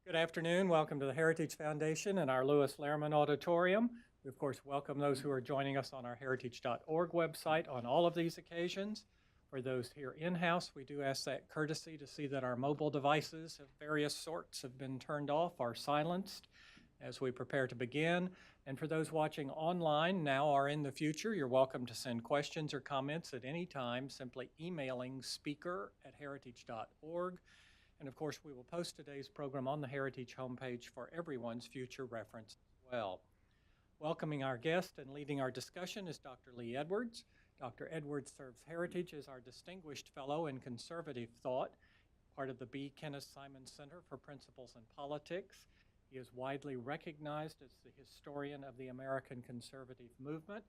Good afternoon. Welcome to the Heritage Foundation and our Lewis Lehrman Auditorium. We, of course, welcome those who are joining us on our heritage.org website on all of these occasions. For those here in-house, we do ask that courtesy to see that our mobile devices of various sorts have been turned off or silenced as we prepare to begin. And for those watching online now or in the future, you're welcome to send questions or comments at any time, simply emailing speaker@heritage.org. And of course, we will post today's program on the Heritage homepage for everyone's future reference as well. Welcoming our guest and leading our discussion is Dr. Lee Edwards. Dr. Edwards serves Heritage as our Distinguished Fellow in Conservative Thought, part of the B. Kenneth Simon Center for Principles and Politics. He is widely recognized as the historian of the American conservative movement,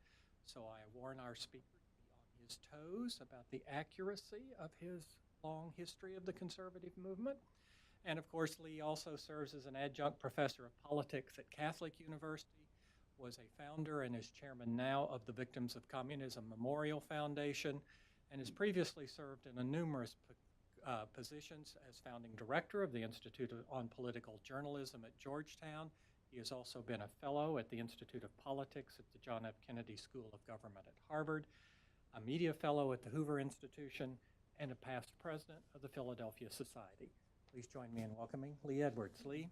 so I warn our speaker to be on his toes about the accuracy of his long history of the conservative movement. And of course, Lee also serves as an adjunct professor of politics at Catholic University, was a founder and is chairman now of the Victims of Communism Memorial Foundation, and has previously served in numerous positions as founding director of the Institute on Political Journalism at Georgetown. He has also been a fellow at the Institute of Politics at the John F. Kennedy School of Government at Harvard, a media fellow at the Hoover Institution, and a past president of the Philadelphia Society. Please join me in welcoming Lee Edwards. Lee.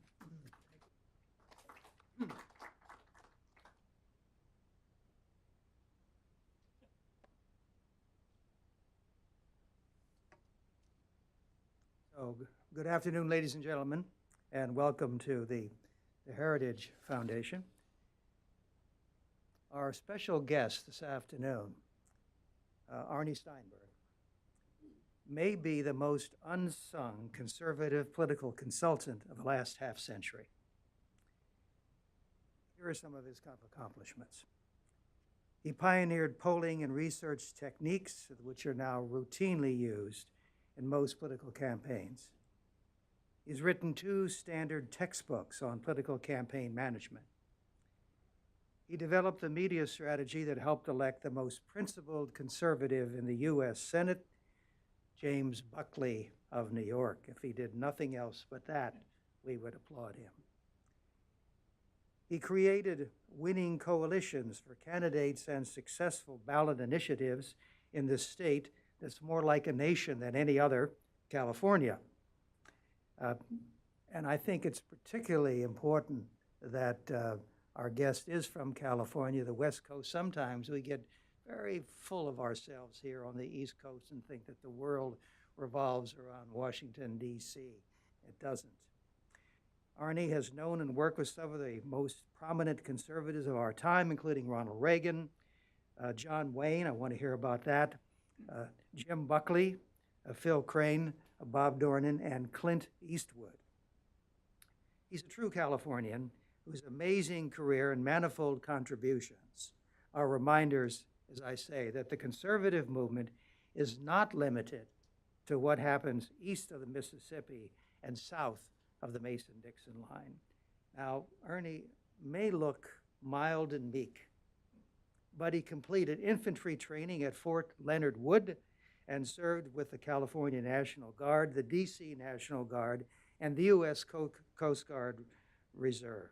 So, good afternoon, ladies and gentlemen, and welcome to the Heritage Foundation. Our special guest this afternoon, Arnie Steinberg, may be the most unsung conservative political consultant of the last half century. Here are some of his accomplishments. He pioneered polling and research techniques which are now routinely used in most political campaigns. He's written 2 standard textbooks on political campaign management. He developed the media strategy that helped elect the most principled conservative in the U.S. Senate, James Buckley of New York. If he did nothing else but that, we would applaud him. He created winning coalitions for candidates and successful ballot initiatives in the state that's more like a nation than any other, California. And I think it's particularly important that our guest is from California, the West Coast. Sometimes we get very full of ourselves here on the East Coast and think that the world revolves around Washington, D.C. It doesn't. Arnie has known and worked with some of the most prominent conservatives of our time, including Ronald Reagan, John Wayne, I want to hear about that, Jim Buckley, Phil Crane, Bob Dornan, and Clint Eastwood. He's a true Californian whose amazing career and manifold contributions are reminders, as I say, that the conservative movement is not limited to what happens east of the Mississippi and south of the Mason-Dixon line. Now, Ernie may look mild and meek, but he completed infantry training at Fort Leonard Wood and served with the California National Guard, the D.C. National Guard, and the U.S. Coast Guard Reserve.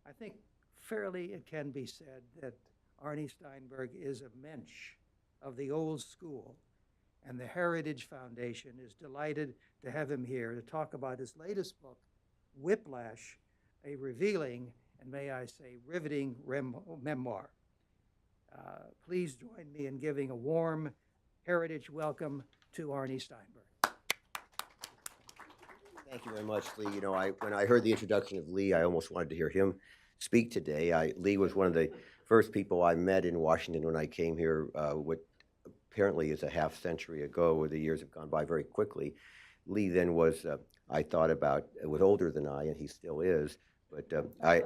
I think fairly it can be said that Arnie Steinberg is a mensch of the old school, and the Heritage Foundation is delighted to have him here to talk about his latest book, Whiplash, a revealing, and may I say, riveting memoir. Please join me in giving a warm Heritage welcome to Arnie Steinberg. Thank you very much, Lee. You know, when I heard the introduction of Lee, I almost wanted to hear him speak today. Lee was one of the first people I met in Washington when I came here, what apparently is a half century ago, where the years have gone by very quickly. Lee then was, I thought about, was older than I, and he still is. But I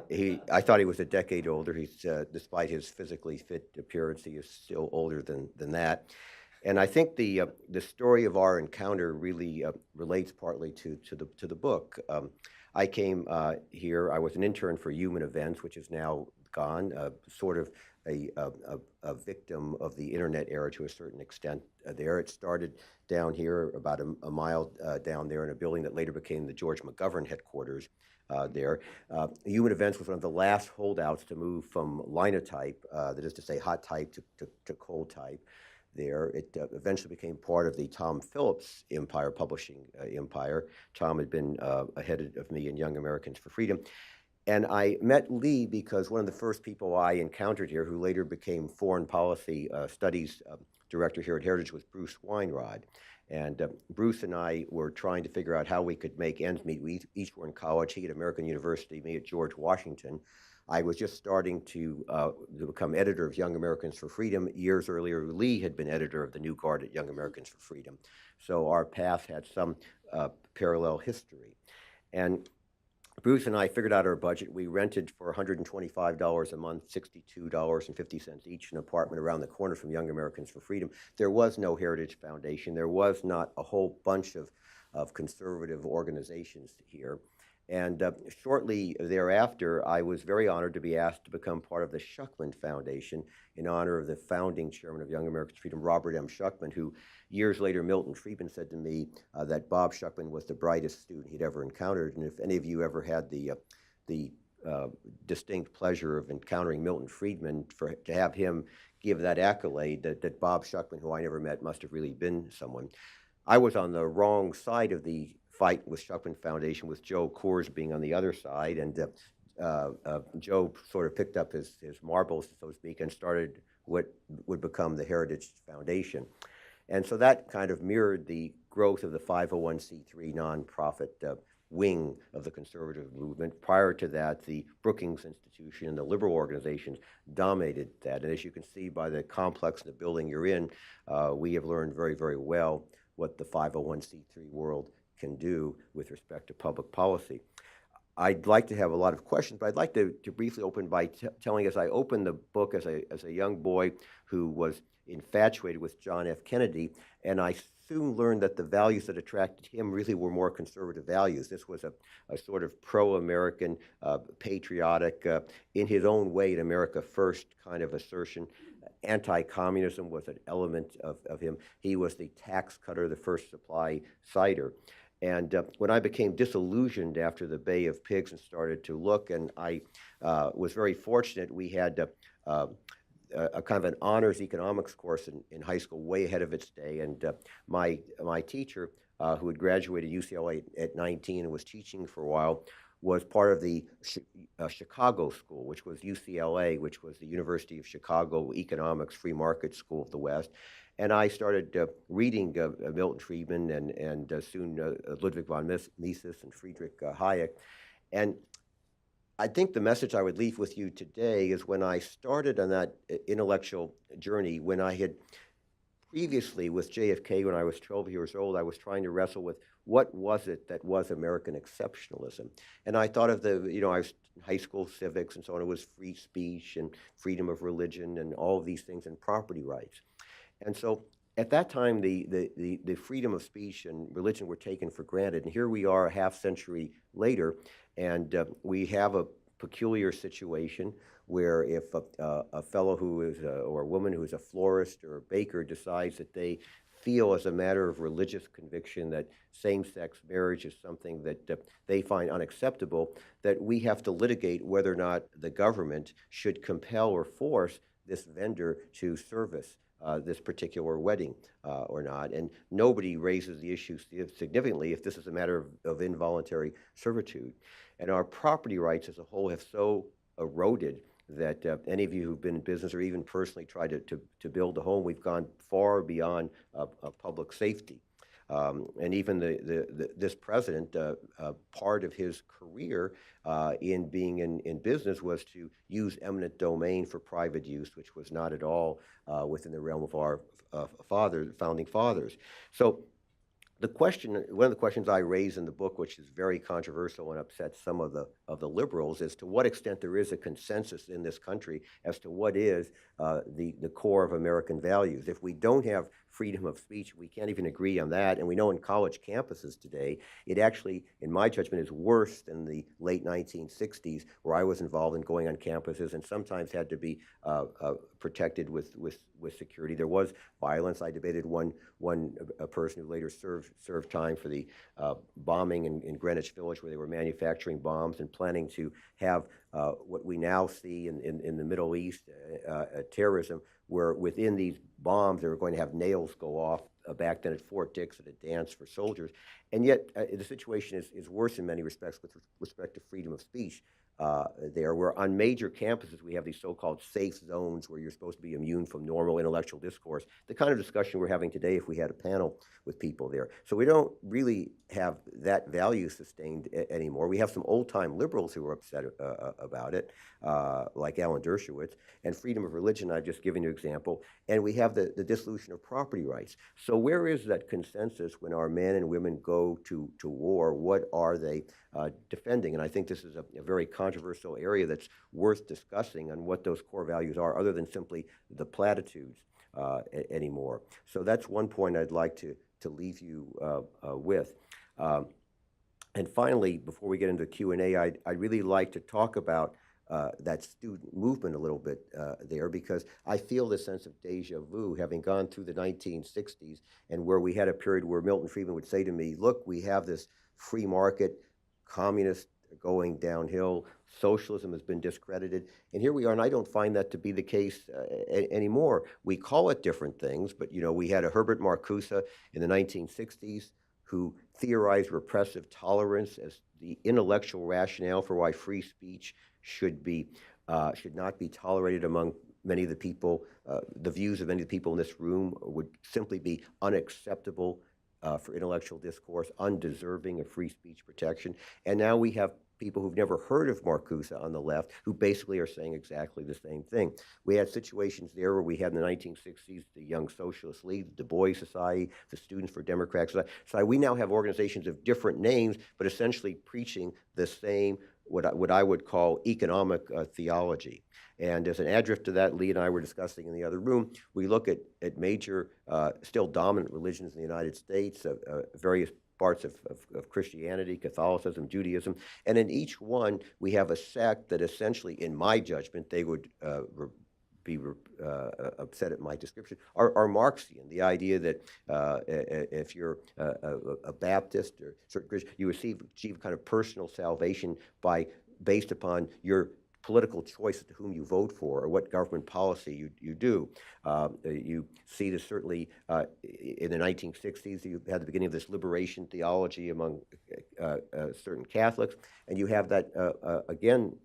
thought he was a decade older. He's, despite his physically fit appearance, he is still older than that. And I think the story of our encounter really relates partly to the book. I came here, I was an intern for Human Events, which is now gone, sort of a victim of the internet era to a certain extent there. It started down here about a mile down there in a building that later became the George McGovern headquarters there. Human Events was one of the last holdouts to move from linotype, that is to say hot type, to cold type there. It eventually became part of the Tom Phillips empire, publishing empire. Tom had been ahead of me in Young Americans for Freedom. And I met Lee because one of the first people I encountered here, who later became foreign policy studies director here at Heritage, was Bruce Weinrod. And Bruce and I were trying to figure out how we could make ends meet. We each were in college, he at American University, me at George Washington. I was just starting to become editor of Young Americans for Freedom. Years earlier, Lee had been editor of the New Guard at Young Americans for Freedom. So our paths had some parallel history. And Bruce and I figured out our budget. We rented for $125 a month, $62.50 each, an apartment around the corner from Young Americans for Freedom. There was no Heritage Foundation. There was not a whole bunch of conservative organizations here. And shortly thereafter, I was very honored to be asked to become part of the Schuckman Foundation in honor of the founding chairman of Young Americans for Freedom, Robert M. Schuckman, who years later, Milton Friedman said to me that Bob Schuckman was the brightest student he'd ever encountered. And if any of you ever had the distinct pleasure of encountering Milton Friedman, to have him give that accolade that Bob Schuckman, who I never met, must have really been someone. I was on the wrong side of the fight with Schuckman Foundation, with Joe Coors being on the other side, and Joe sort of picked up his marbles, so to speak, and started what would become the Heritage Foundation. And so that kind of mirrored the growth of the 501c3 nonprofit wing of the conservative movement. Prior to that, the Brookings Institution and the liberal organizations dominated that. And as you can see by the complex in the building you're in, we have learned very, very well what the 501c3 world can do with respect to public policy. I'd like to have a lot of questions, but I'd like to briefly open by telling, as I opened the book as a young boy who was infatuated with John F. Kennedy, and I soon learned that the values that attracted him really were more conservative values. This was a sort of pro-American, patriotic, in his own way, an America first kind of assertion. Anti-communism was an element of him. He was the tax cutter, the first supply sider. And when I became disillusioned after the Bay of Pigs and started to look, and I was very fortunate, we had a kind of an honors economics course in high school, way ahead of its day. And my teacher, who had graduated UCLA at 19 and was teaching for a while, was part of the Chicago School, which was UCLA, which was the University of Chicago Economics Free Market School of the West. And I started reading Milton Friedman and soon Ludwig von Mises and Friedrich Hayek. And I think the message I would leave with you today is when I started on that intellectual journey, when I had previously with JFK, when I was 12 years old, I was trying to wrestle with what was it that was American exceptionalism. And I thought of I was in high school civics and so on. It was free speech and freedom of religion and all of these things and property rights. And so at that time, the freedom of speech and religion were taken for granted. And here we are a half century later, and we have a peculiar situation where if a fellow who is, or a woman who is a florist or a baker decides that they feel as a matter of religious conviction that same-sex marriage is something that they find unacceptable, that we have to litigate whether or not the government should compel or force this vendor to service this particular wedding or not. And nobody raises the issue significantly if this is a matter of involuntary servitude. And our property rights as a whole have so eroded that any of you who've been in business or even personally tried to build a home, we've gone far beyond public safety. And even this president, part of his career in being in business was to use eminent domain for private use, which was not at all within the realm of our founding fathers. So one of the questions I raise in the book, which is very controversial and upsets some of the liberals, is to what extent there is a consensus in this country as to what is the core of American values. If we don't have freedom of speech. We can't even agree on that. And we know in college campuses today, it actually, in my judgment, is worse than the late 1960s, where I was involved in going on campuses and sometimes had to be protected with security. There was violence. I debated a person who later served time for the bombing in Greenwich Village, where they were manufacturing bombs and planning to have what we now see in the Middle East, terrorism, where within these bombs they were going to have nails go off back then at Fort Dix at a dance for soldiers. And yet the situation is worse in many respects with respect to freedom of speech. There, where on major campuses we have these so-called safe zones where you're supposed to be immune from normal intellectual discourse, the kind of discussion we're having today if we had a panel with people there. So we don't really have that value sustained anymore. We have some old-time liberals who are upset about it, like Alan Dershowitz, and freedom of religion, I've just given you an example, and we have the dissolution of property rights. So where is that consensus when our men and women go to war? What are they defending? And I think this is a very controversial area that's worth discussing on what those core values are, other than simply the platitudes anymore. So that's one point I'd like to leave you with. And finally, before we get into Q&A, I'd really like to talk about that student movement a little bit there, because I feel this sense of deja vu, having gone through the 1960s, and where we had a period where Milton Friedman would say to me, look, we have this free market, communist going downhill, socialism has been discredited, and here we are, and I don't find that to be the case anymore. We call it different things, but we had a Herbert Marcuse in the 1960s who theorized repressive tolerance as the intellectual rationale for why free speech should not be tolerated among many of the people. The views of many of the people in this room would simply be unacceptable for intellectual discourse, undeserving of free speech protection. And now we have people who've never heard of Marcuse on the left who basically are saying exactly the same thing. We had situations there where we had in the 1960s the Young Socialist League, the Du Bois Society, the Students for Democratic Society. So we now have organizations of different names, but essentially preaching the same, what I would call economic theology. And as an adrift to that, Lee and I were discussing in the other room, we look at major, still dominant religions in the United States, various parts of Christianity, Catholicism, Judaism, and in each one we have a sect that essentially, in my judgment, they would be upset at my description, are Marxian. The idea that if you're a Baptist or certain Christian, you achieve kind of personal salvation based upon your political choice as to whom you vote for or what government policy you do. You see this certainly in the 1960s. You had the beginning of this liberation theology among certain Catholics, and you have that again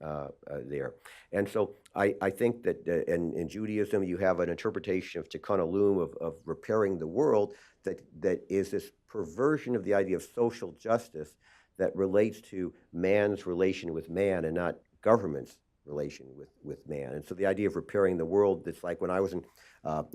there. And so I think that in Judaism you have an interpretation of Tikkun Olam, of repairing the world, that is this perversion of the idea of social justice that relates to man's relation with man and not government's relation with man. And so the idea of repairing the world, it's like when I was in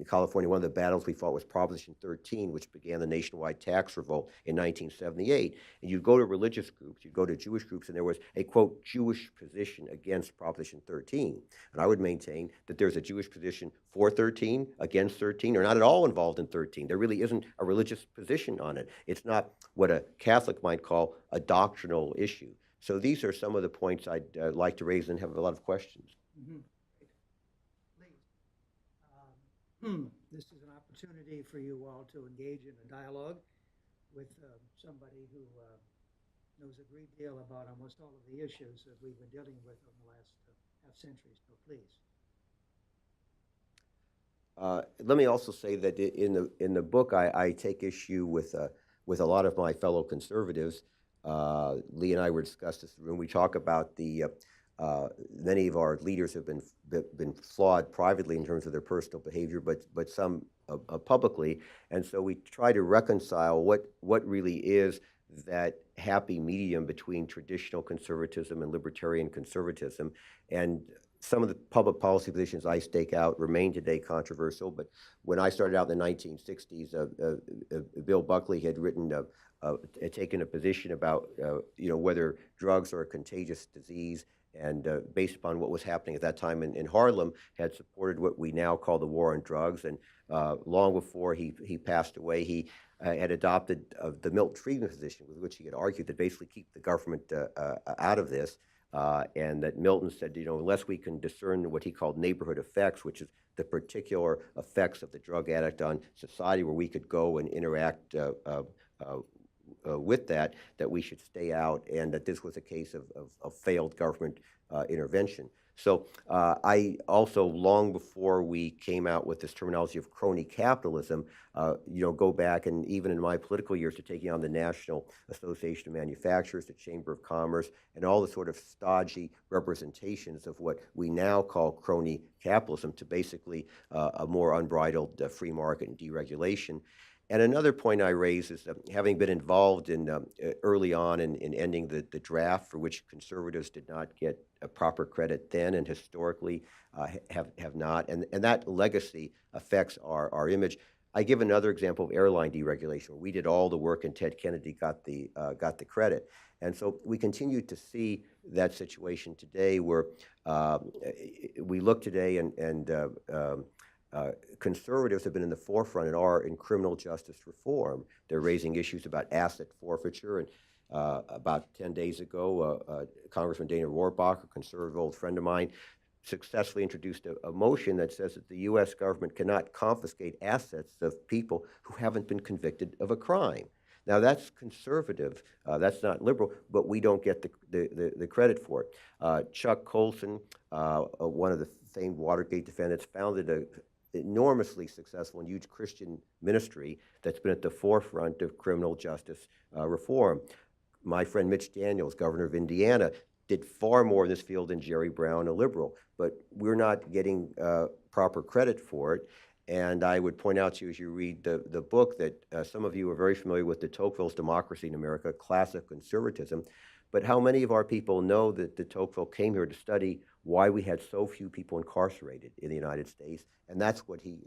California, one of the battles we fought was Proposition 13, which began the nationwide tax revolt in 1978. And you'd go to religious groups, you'd go to Jewish groups, and there was a, quote, Jewish position against Proposition 13. And I would maintain that there's a Jewish position for 13, against 13, or not at all involved in 13. There really isn't a religious position on it. It's not what a Catholic might call a doctrinal issue. So these are some of the points I'd like to raise and have a lot of questions. Mm-hmm. This is an opportunity for you all to engage in a dialogue with somebody who knows a great deal about almost all of the issues that we've been dealing with in the last half century. So please. Let me also say that in the book, I take issue with a lot of my fellow conservatives. Lee and I were discussing this in the room. We talk about many of our leaders have been flawed privately in terms of their personal behavior, but some publicly, and so we try to reconcile what really is that happy medium between traditional conservatism and libertarian conservatism. And some of the public policy positions I stake out remain today controversial, but when I started out in the 1960s, Bill Buckley had written taken a position about whether drugs are a contagious disease, and based upon what was happening at that time in Harlem, had supported what we now call the war on drugs. And long before he passed away, he had adopted the Milton Friedman position, with which he had argued that basically keep the government out of this. And that Milton said, unless we can discern what he called neighborhood effects, which is the particular effects of the drug addict on society, where we could go and interact with that we should stay out, and that this was a case of failed government intervention. So I also, long before we came out with this terminology of crony capitalism, go back, and even in my political years, to taking on the National Association of Manufacturers, the Chamber of Commerce, and all the sort of stodgy representations of what we now call crony capitalism, to basically a more unbridled free market and deregulation. And another point I raise is having been involved in early on in ending the draft, for which conservatives did not get a proper credit then, and historically have not, and that legacy affects our image. I give another example of airline deregulation, where we did all the work and Ted Kennedy got the credit. And so we continue to see that situation today, where we look today and conservatives have been in the forefront and are in criminal justice reform. They're raising issues about asset forfeiture. And about 10 days ago, Congressman Dana Rohrabacher, a conservative old friend of mine, successfully introduced a motion that says that the U.S. government cannot confiscate assets of people who haven't been convicted of a crime. Now, that's conservative, that's not liberal, but we don't get the credit for it. Chuck Colson, one of the famed Watergate defendants, founded an enormously successful and huge Christian ministry that's been at the forefront of criminal justice reform. My friend Mitch Daniels, governor of Indiana, did far more in this field than Jerry Brown, a liberal, but we're not getting proper credit for it. And I would point out to you, as you read the book, that some of you are very familiar with de Tocqueville's Democracy in America, classic conservatism. But how many of our people know that de Tocqueville came here to study why we had so few people incarcerated in the United States? And that's what he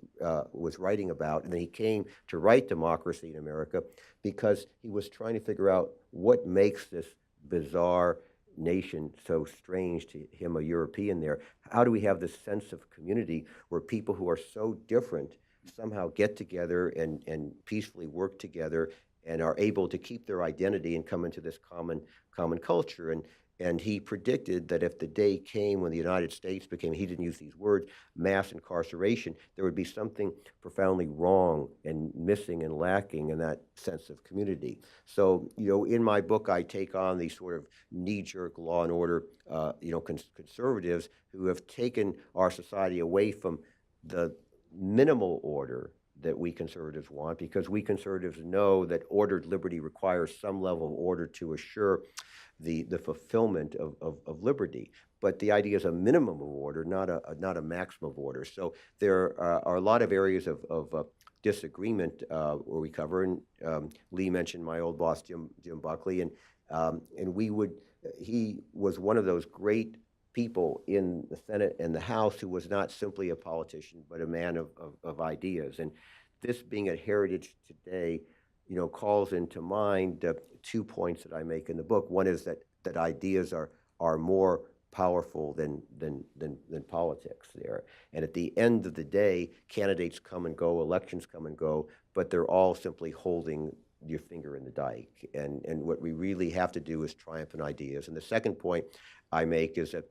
was writing about. And then he came to write Democracy in America because he was trying to figure out what makes this bizarre nation so strange to him, a European there. How do we have this sense of community where people who are so different somehow get together and peacefully work together and are able to keep their identity and come into this common culture? And he predicted that if the day came when the United States became, he didn't use these words, mass incarceration, there would be something profoundly wrong and missing and lacking in that sense of community. So, in my book, I take on these sort of knee-jerk law and order, conservatives who have taken our society away from the minimal order that we conservatives want, because we conservatives know that ordered liberty requires some level of order to assure the fulfillment of liberty. But the idea is a minimum of order, not a maximum of order. So there are a lot of areas of disagreement where we cover. And Lee mentioned my old boss, Jim Buckley, and he was one of those great people in the Senate and the House who was not simply a politician, but a man of ideas. And this being a heritage today, calls into mind 2 points that I make in the book. One is that ideas are more powerful than politics there. And at the end of the day, candidates come and go, elections come and go, but they're all simply holding your finger in the dike. And what we really have to do is triumph in ideas. And the second point I make is that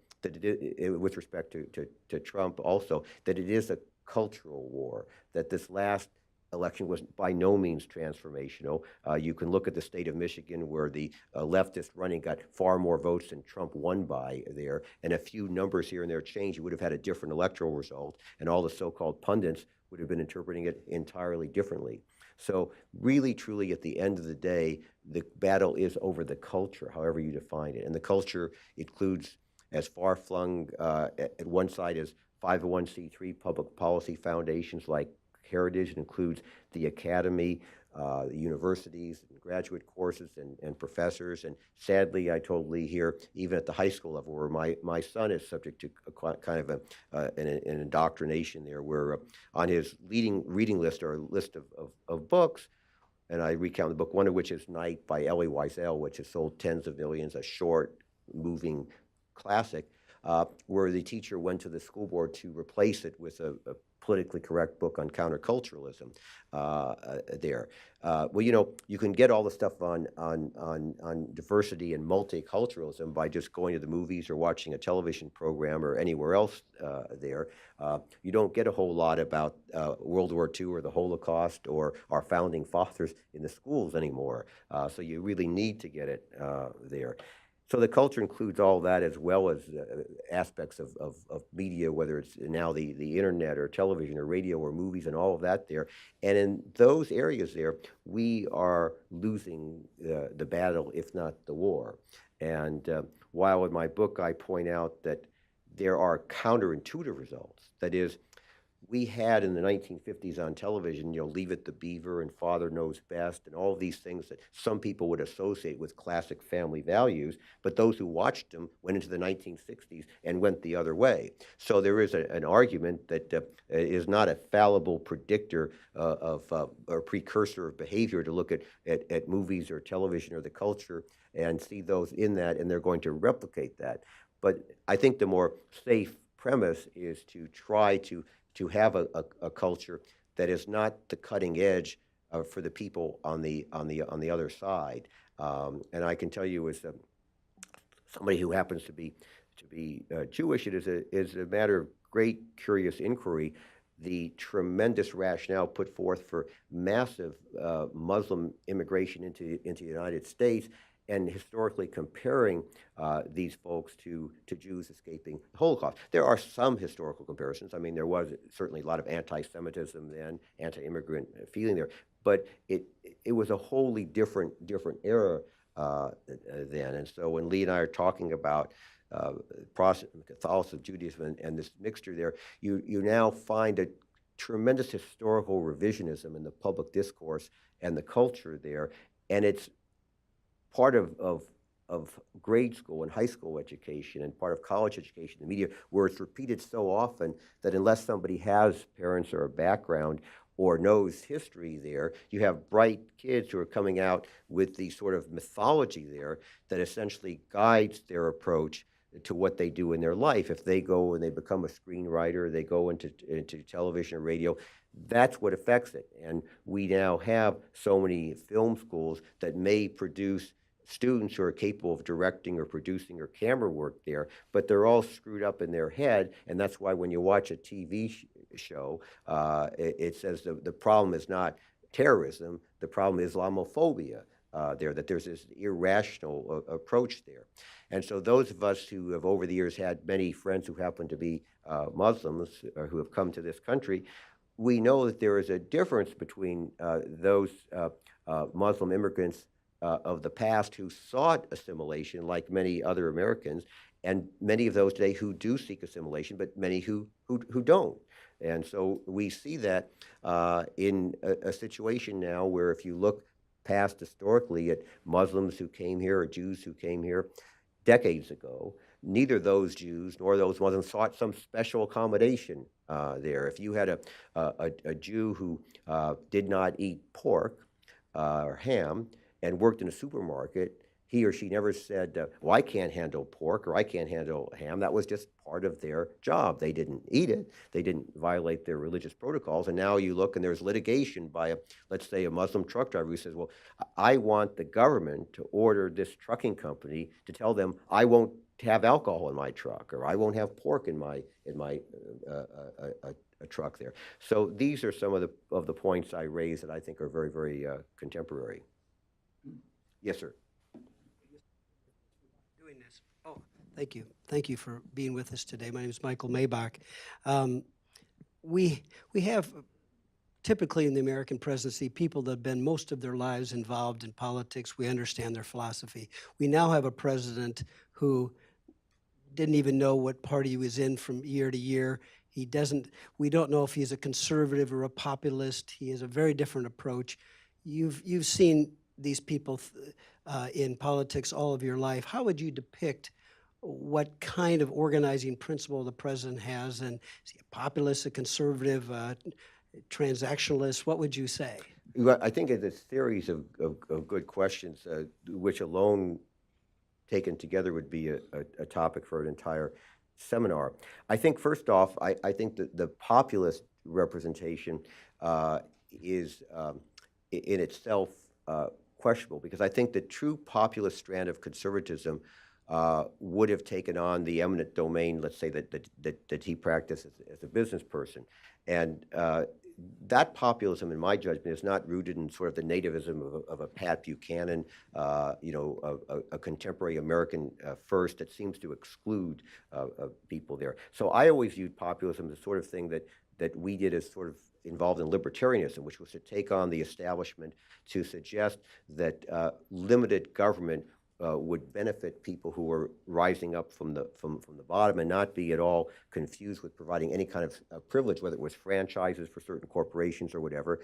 with respect to Trump also, that it is a cultural war, that this last election was by no means transformational. You can look at the state of Michigan, where the leftist running got far more votes than Trump won by there, and a few numbers here and there changed. You would have had a different electoral result, and all the so-called pundits would have been interpreting it entirely differently. So really, truly, at the end of the day, the battle is over the culture, however you define it. And the culture includes as far-flung at one side as 501c3 public policy foundations like Heritage. It includes the academy, the universities, and graduate courses, and professors. And sadly, I told Lee here, even at the high school level, where my son is subject to kind of an indoctrination there, where on his reading list, or a list of books, and I recount the book, one of which is Night by Elie Wiesel, which has sold tens of millions, a short, moving classic, where the teacher went to the school board to replace it with a politically correct book on counterculturalism there. Well, you can get all the stuff on diversity and multiculturalism by just going to the movies or watching a television program or anywhere else there. You don't get a whole lot about World War II or the Holocaust or our founding fathers in the schools anymore. So you really need to get it there. So the culture includes all that, as well as aspects of media, whether it's now the internet or television or radio or movies and all of that there. And in those areas there, we are losing the battle, if not the war. And while in my book I point out that there are counterintuitive results, that is, we had in the 1950s on television, Leave It to Beaver and Father Knows Best and all of these things that some people would associate with classic family values, but those who watched them went into the 1960s and went the other way. So there is an argument that is not a fallible predictor or precursor of behavior to look at movies or television or the culture and see those in that, and they're going to replicate that. But I think the more safe premise is to try to have a culture that is not the cutting edge for the people on the other side. And I can tell you, as somebody who happens to be Jewish, it is a matter of great curious inquiry, the tremendous rationale put forth for massive Muslim immigration into the United States, and historically comparing these folks to Jews escaping the Holocaust. There are some historical comparisons. I mean, there was certainly a lot of anti-Semitism then, anti-immigrant feeling there, but it was a wholly different era then. And so when Lee and I are talking about Protestant Catholicism, Judaism, and this mixture there, you now find a tremendous historical revisionism in the public discourse and the culture there, and it's part of grade school and high school education and part of college education, the media, where it's repeated so often that unless somebody has parents or a background or knows history there, you have bright kids who are coming out with the sort of mythology there that essentially guides their approach to what they do in their life. If they go and they become a screenwriter, they go into television or radio, that's what affects it. And we now have so many film schools that may produce students who are capable of directing or producing or camera work there, but they're all screwed up in their head, and that's why when you watch a TV show, it says the problem is not terrorism, the problem is Islamophobia there, that there's this irrational approach there. And so those of us who have over the years had many friends who happen to be Muslims or who have come to this country, we know that there is a difference between those Muslim immigrants of the past who sought assimilation, like many other Americans, and many of those today who do seek assimilation, but many who don't. And so we see that in a situation now where if you look past historically at Muslims who came here or Jews who came here decades ago, neither those Jews nor those Muslims sought some special accommodation there. If you had a Jew who did not eat pork or ham and worked in a supermarket, he or she never said, well, I can't handle pork or I can't handle ham. That was just part of their job. They didn't eat it. They didn't violate their religious protocols. And now you look and there's litigation by, let's say, a Muslim truck driver who says, well, I want the government to order this trucking company to tell them I won't have alcohol in my truck or I won't have pork in my truck there. So these are some of the points I raised that I think are very, very contemporary. Yes, sir. Doing this. Oh, thank you. Thank you for being with us today. My name is Michael Maybach. We have typically in the American presidency people that have been most of their lives involved in politics. We understand their philosophy. We now have a president who didn't even know what party he was in from year to year. We don't know if he's a conservative or a populist. He has a very different approach. You've seen these people in politics all of your life. How would you depict what kind of organizing principle the president has? And is he a populist, a conservative, transactionalist? What would you say? Well, I think it's a series of good questions, which alone taken together would be a topic for an entire seminar. I think first off, I think that the populist representation is in itself questionable, because I think the true populist strand of conservatism would have taken on the eminent domain, let's say, that he practiced as a business person. And that populism, in my judgment, is not rooted in sort of the nativism of a Pat Buchanan, a contemporary American first that seems to exclude people there. So I always viewed populism as the sort of thing that we did as sort of involved in libertarianism, which was to take on the establishment to suggest that limited government would benefit people who were rising up from the bottom, and not be at all confused with providing any kind of privilege, whether it was franchises for certain corporations or whatever.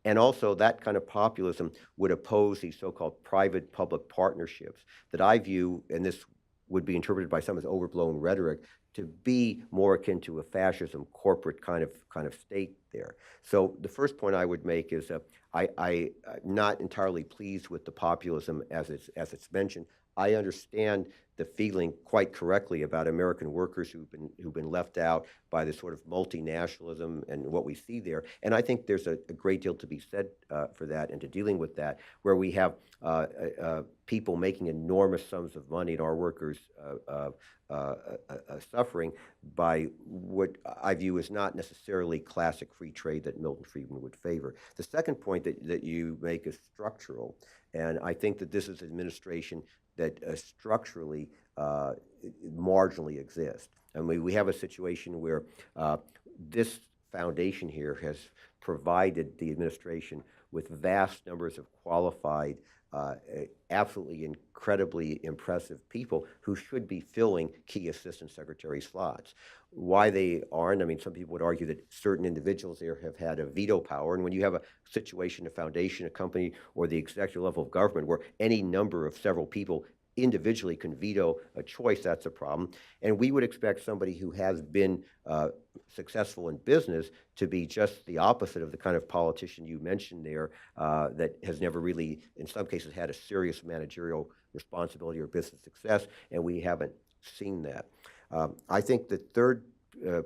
And also, that kind of populism would oppose these so-called private-public partnerships that I view, and this would be interpreted by some as overblown rhetoric, to be more akin to a fascism corporate kind of state there. So the first point I would make is I'm not entirely pleased with the populism as it's mentioned. I understand the feeling quite correctly about American workers who've been left out by the sort of multinationalism and what we see there. And I think there's a great deal to be said for that, and to dealing with that, where we have people making enormous sums of money and our workers suffering by what I view as not necessarily classic free trade that Milton Friedman would favor. The second point that you make is structural, and I think that this is an administration that structurally marginally exists. I mean, we have a situation where this foundation here has provided the administration with vast numbers of qualified, absolutely incredibly impressive people who should be filling key assistant secretary slots. Why they aren't, I mean, some people would argue that certain individuals there have had a veto power, and when you have a situation, a foundation, a company, or the executive level of government where any number of several people individually can veto a choice, that's a problem. And we would expect somebody who has been successful in business to be just the opposite of the kind of politician you mentioned there, that has never really, in some cases, had a serious managerial responsibility or business success, and we haven't seen that. I think the third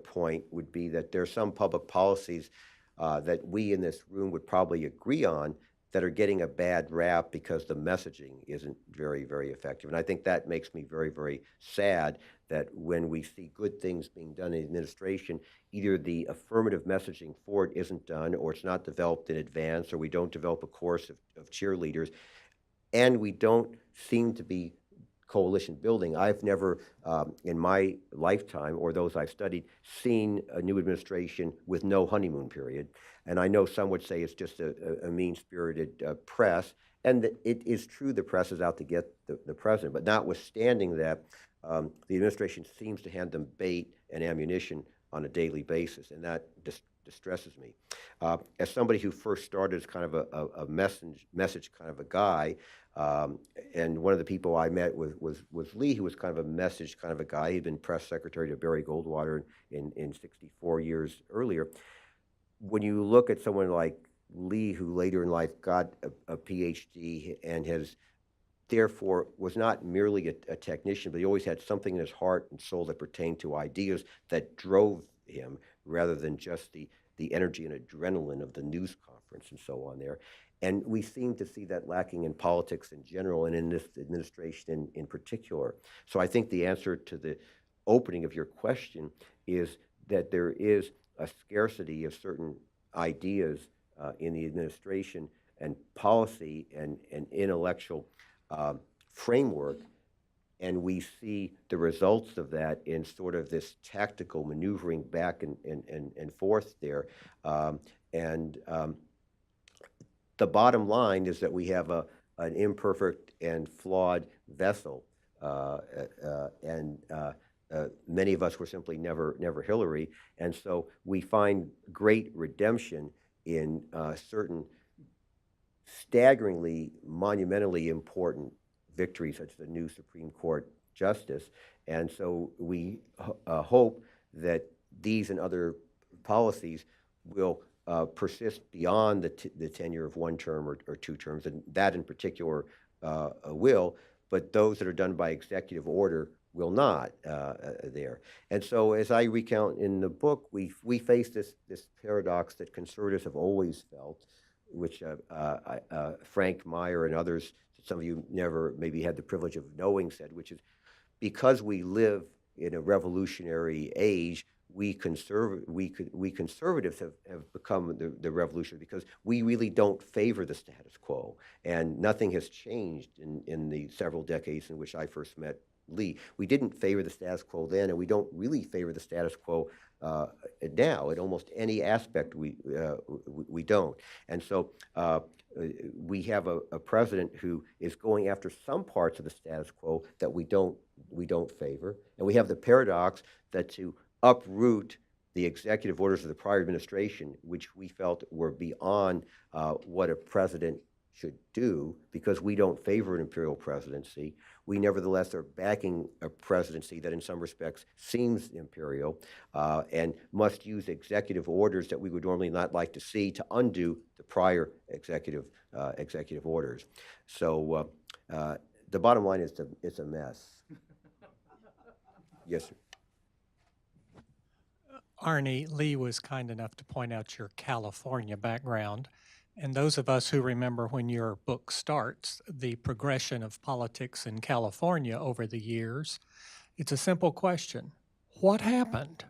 point would be that there are some public policies that we in this room would probably agree on that are getting a bad rap because the messaging isn't very, very effective. And I think that makes me very, very sad that when we see good things being done in administration, either the affirmative messaging for it isn't done, or it's not developed in advance, or we don't develop a course of cheerleaders, and we don't seem to be coalition building. I've never, in my lifetime, or those I've studied, seen a new administration with no honeymoon period. And I know some would say it's just a mean-spirited press, and it is true the press is out to get the president. But notwithstanding that, the administration seems to hand them bait and ammunition on a daily basis, and that distresses me. As somebody who first started as kind of a message kind of a guy, and one of the people I met was Lee, who was kind of a message kind of a guy. He'd been press secretary to Barry Goldwater in 64 years earlier. When you look at someone like Lee, who later in life got a PhD and has therefore was not merely a technician, but he always had something in his heart and soul that pertained to ideas that drove him, rather than just the energy and adrenaline of the news conference and so on there. And we seem to see that lacking in politics in general, and in this administration in particular. So I think the answer to the opening of your question is that there is a scarcity of certain ideas in the administration and policy and intellectual framework, and we see the results of that in sort of this tactical maneuvering back and forth there. The bottom line is that we have an imperfect and flawed vessel, and many of us were simply never Hillary, and so we find great redemption in certain staggeringly, monumentally important victories, such as the new Supreme Court justice. And so we hope that these and other policies will persist beyond the tenure of one term or two terms, and that in particular will, but those that are done by executive order will not there. And so as I recount in the book, we face this paradox that conservatives have always felt, which Frank Meyer and others, some of you never maybe had the privilege of knowing, said, which is because we live in a revolutionary age, we conservatives have become the revolutionary because we really don't favor the status quo, and nothing has changed in the several decades in which I first met Lee. We didn't favor the status quo then, and we don't really favor the status quo now. In almost any aspect, we don't. And so we have a president who is going after some parts of the status quo that we don't favor, and we have the paradox that to uproot the executive orders of the prior administration, which we felt were beyond what a president should do, because we don't favor an imperial presidency. We nevertheless are backing a presidency that in some respects seems imperial and must use executive orders that we would normally not like to see to undo the prior executive orders. So the bottom line is it's a mess. Yes, sir. Arnie, Lee was kind enough to point out your California background. And those of us who remember when your book starts, the progression of politics in California over the years, it's a simple question. What happened?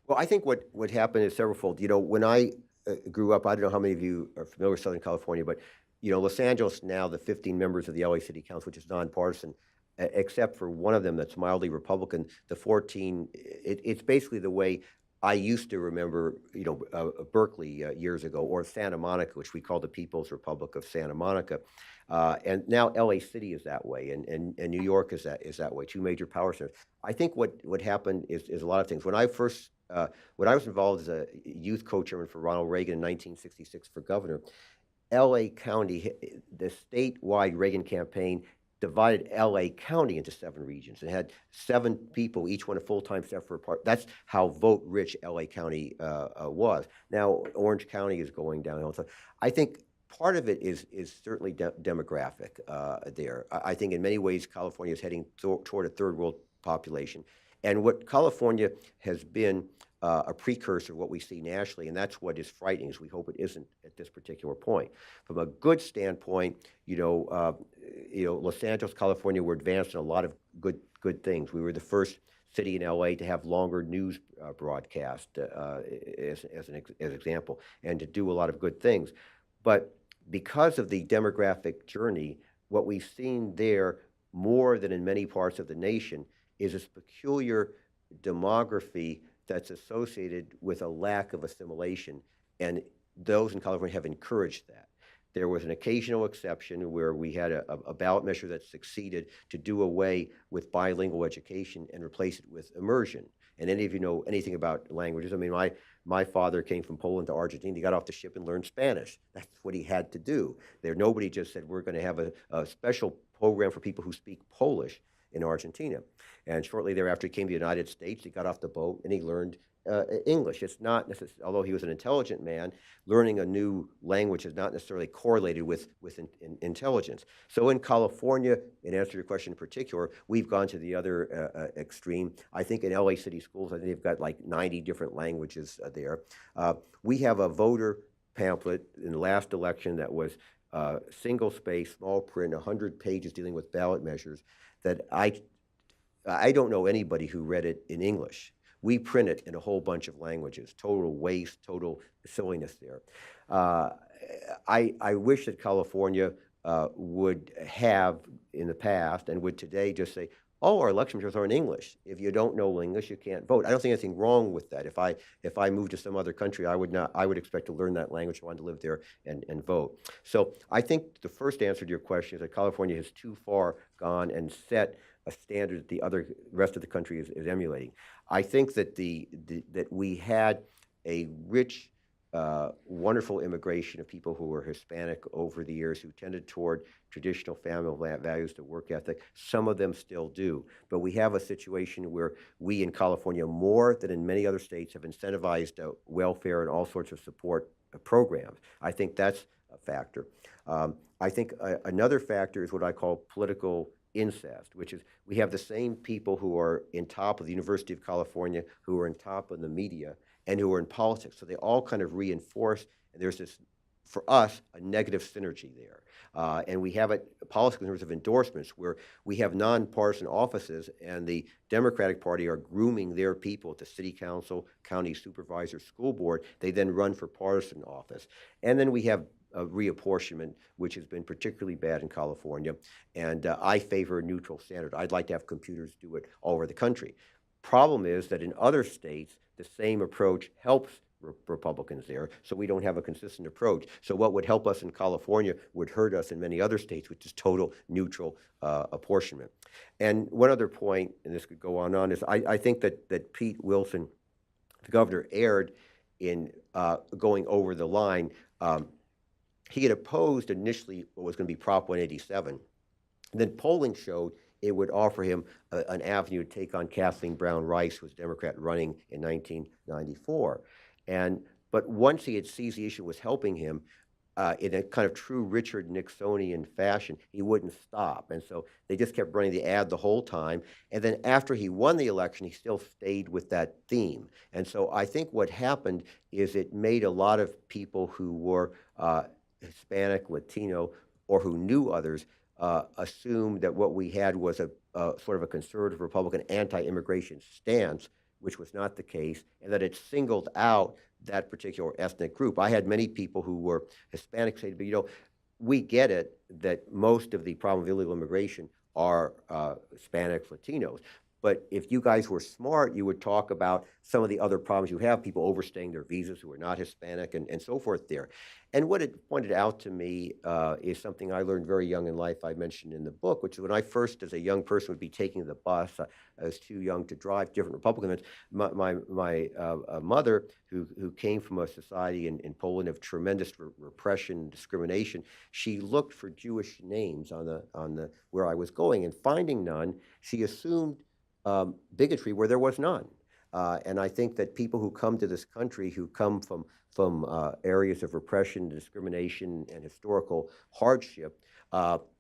Well, I think what happened is severalfold. You know, when I grew up, I don't know how many of you are familiar with Southern California, but, you know, Los Angeles now, the 15 members of the LA City Council, which is nonpartisan, except for one of them that's mildly Republican, the 14, it's basically the way I used to remember, you know, Berkeley years ago, or Santa Monica, which we call the People's Republic of Santa Monica. And now LA City is that way, and New York is that way, two major power centers. I think what happened is a lot of things. When I was involved as a youth co-chairman for Ronald Reagan in 1966 for governor, LA County, the statewide Reagan campaign divided LA County into 7 regions and had 7 people, each one a full-time staff for a part. That's how vote-rich LA County was. Now Orange County is going downhill. So I think part of it is certainly demographic there. I think in many ways California is heading toward a third world population. And what California has been a precursor of what we see nationally, and that's what is frightening, is we hope it isn't at this particular point. From a good standpoint, you know, Los Angeles, California, we're advanced in a lot of good things. We were the first city in LA to have longer news broadcast as an example, and to do a lot of good things. But because of the demographic journey, what we've seen there more than in many parts of the nation is this peculiar demography that's associated with a lack of assimilation, and those in California have encouraged that. There was an occasional exception where we had a ballot measure that succeeded to do away with bilingual education and replace it with immersion. And any of you know anything about languages? I mean, my father came from Poland to Argentina. He got off the ship and learned Spanish. That's what he had to do. Nobody just said, we're going to have a special program for people who speak Polish in Argentina. And shortly thereafter, he came to the United States. He got off the boat and he learned English. It's not necessarily, although he was an intelligent man, learning a new language is not necessarily correlated with intelligence. So in California, in answer to your question in particular, we've gone to the other extreme. I think in LA City schools, I think they've got like 90 different languages there. We have a voter pamphlet in the last election that was single space, small print, 100 pages dealing with ballot measures that I don't know anybody who read it in English. We print it in a whole bunch of languages. Total waste, total silliness there. I wish that California would have in the past and would today just say, oh, our election materials are in English. If you don't know English, you can't vote. I don't think anything wrong with that. If I moved to some other country, I would expect to learn that language, want to live there and vote. So I think the first answer to your question is that California has too far gone and set a standard that the rest of the country is emulating. I think that that we had a rich, wonderful immigration of people who were Hispanic over the years, who tended toward traditional family values, the work ethic. Some of them still do. But we have a situation where we in California, more than in many other states, have incentivized welfare and all sorts of support programs. I think that's a factor. I think another factor is what I call political incest, which is we have the same people who are in top of the University of California, who are in top of the media, and who are in politics. So they all kind of reinforce, and there's this, for us, a negative synergy there. And we have it, politics in terms of endorsements, where we have nonpartisan offices, and the Democratic Party are grooming their people at the city council, county supervisor, school board. They then run for partisan office. And then we have reapportionment, which has been particularly bad in California. And I favor a neutral standard. I'd like to have computers do it all over the country. Problem is that in other states, the same approach helps Republicans there, so we don't have a consistent approach. So what would help us in California would hurt us in many other states, which is total neutral apportionment. And one other point, and this could go on, is I think that Pete Wilson, the governor, erred in going over the line. He had opposed initially what was going to be Prop 187. Then polling showed it would offer him an avenue to take on Kathleen Brown Rice, who was a Democrat running in 1994. But once he had seized the issue was helping him, in a kind of true Richard Nixonian fashion, he wouldn't stop. And so they just kept running the ad the whole time. And then after he won the election, he still stayed with that theme. And so I think what happened is it made a lot of people who were Hispanic, Latino, or who knew others assume that what we had was a sort of a conservative Republican anti-immigration stance, which was not the case, and that it singled out that particular ethnic group. I had many people who were Hispanic say, but we get it that most of the problem of illegal immigration are Hispanics, Latinos. But if you guys were smart, you would talk about some of the other problems you have, people overstaying their visas who are not Hispanic and so forth there. And what it pointed out to me is something I learned very young in life, I mentioned in the book, which is when I first, as a young person, would be taking the bus. I was too young to drive different Republican events. My mother, who came from a society in Poland of tremendous repression and discrimination, she looked for Jewish names on the where I was going, and finding none, she assumed bigotry where there was none. And I think that people who come to this country, who come from areas of repression, discrimination, and historical hardship,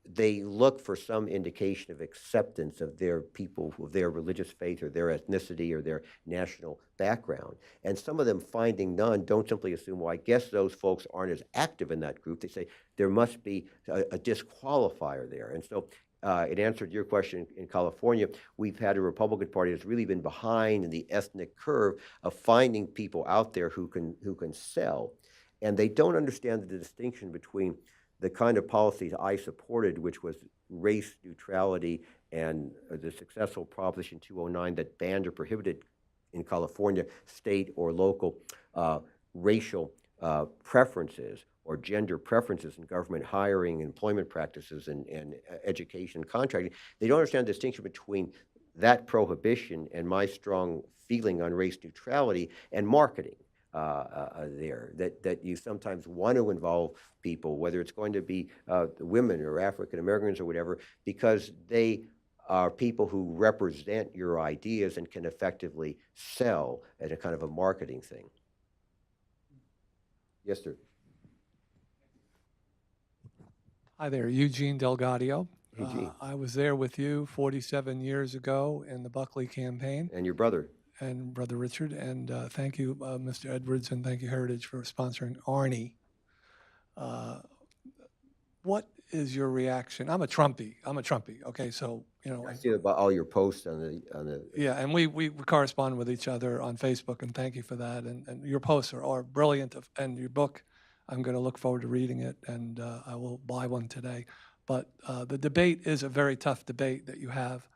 they look for some indication of acceptance of their people, of their religious faith or their ethnicity or their national background. And some of them, finding none, don't simply assume, well, I guess those folks aren't as active in that group. They say there must be a disqualifier there. And so it answered your question. In California, we've had a Republican Party that's really been behind in the ethnic curve of finding people out there who can sell. And they don't understand the distinction between the kind of policies I supported, which was race neutrality, and the successful Proposition 209 that banned or prohibited in California state or local racial preferences or gender preferences in government hiring, employment practices, and education contracting. They don't understand the distinction between that prohibition and my strong feeling on race neutrality and marketing there, that you sometimes want to involve people, whether it's going to be women or African Americans or whatever, because they are people who represent your ideas and can effectively sell as a kind of a marketing thing. Yes, sir. Hi there, Eugene Delgadio. Eugene. I was there with you 47 years ago in the Buckley campaign. And your brother. And Brother Richard. And thank you, Mr. Edwards, and thank you, Heritage, for sponsoring Arnie. What is your reaction? I'm a Trumpy, okay? So, I see about all your posts on the. Yeah, and we correspond with each other on Facebook, and thank you for that. And your posts are brilliant, and your book, I'm going to look forward to reading it, and I will buy one today. But the debate is a very tough debate that you have.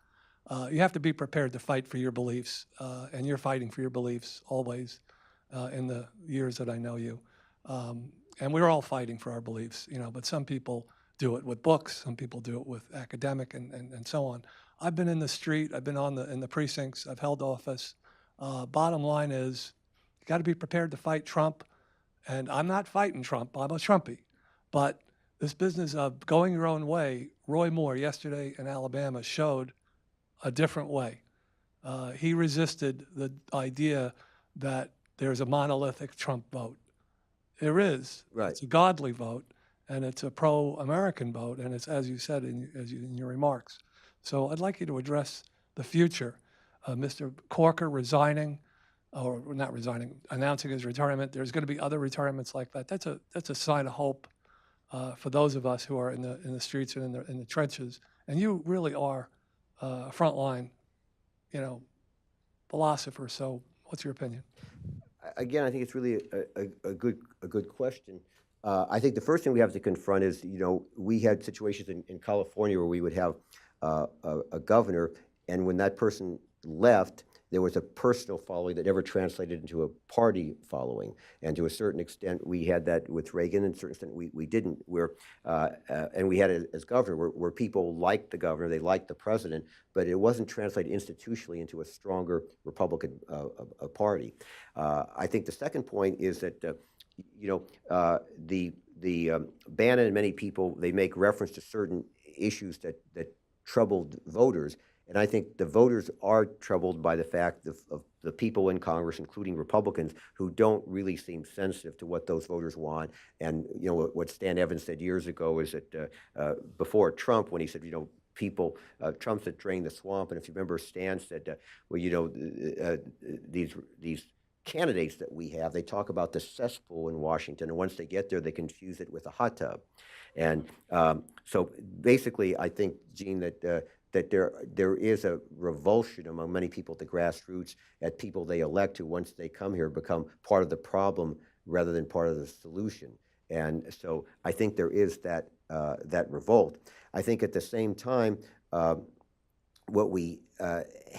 You have to be prepared to fight for your beliefs, and you're fighting for your beliefs always in the years that I know you. And we're all fighting for our beliefs, but some people do it with books, some people do it with academic and so on. I've been in the street, I've been in the precincts, I've held office. Bottom line is, you got to be prepared to fight Trump. And I'm not fighting Trump, I'm a Trumpy. But this business of going your own way, Roy Moore yesterday in Alabama showed a different way. He resisted the idea that there's a monolithic Trump vote. there is. Right. It's a godly vote, and it's a pro-American vote, and it's, as you said in your remarks. So I'd like you to address the future. Mr. Corker resigning, or not resigning, announcing his retirement. There's going to be other retirements like that. That's a sign of hope for those of us who are in the streets and in the trenches. And you really are a frontline, philosopher. So what's your opinion? Again, I think it's really a good question. I think the first thing we have to confront is, we had situations in California where we would have a governor, and when that person left, there was a personal following that never translated into a party following. And to a certain extent, we had that with Reagan, and to a certain extent, we didn't. And we had it as governor, where people liked the governor, they liked the president, but it wasn't translated institutionally into a stronger Republican party. I think the second point is that, Bannon and many people, they make reference to certain issues that troubled voters. And I think the voters are troubled by the fact of the people in Congress, including Republicans, who don't really seem sensitive to what those voters want. And what Stan Evans said years ago is that before Trump, when he said, Trump said drain the swamp. And if you remember, Stan said, these candidates that we have, they talk about the cesspool in Washington, and once they get there, they confuse it with a hot tub. And so basically, I think, Gene, that there is a revulsion among many people at the grassroots at people they elect who, once they come here, become part of the problem rather than part of the solution. And so I think there is that revolt. I think at the same time, what we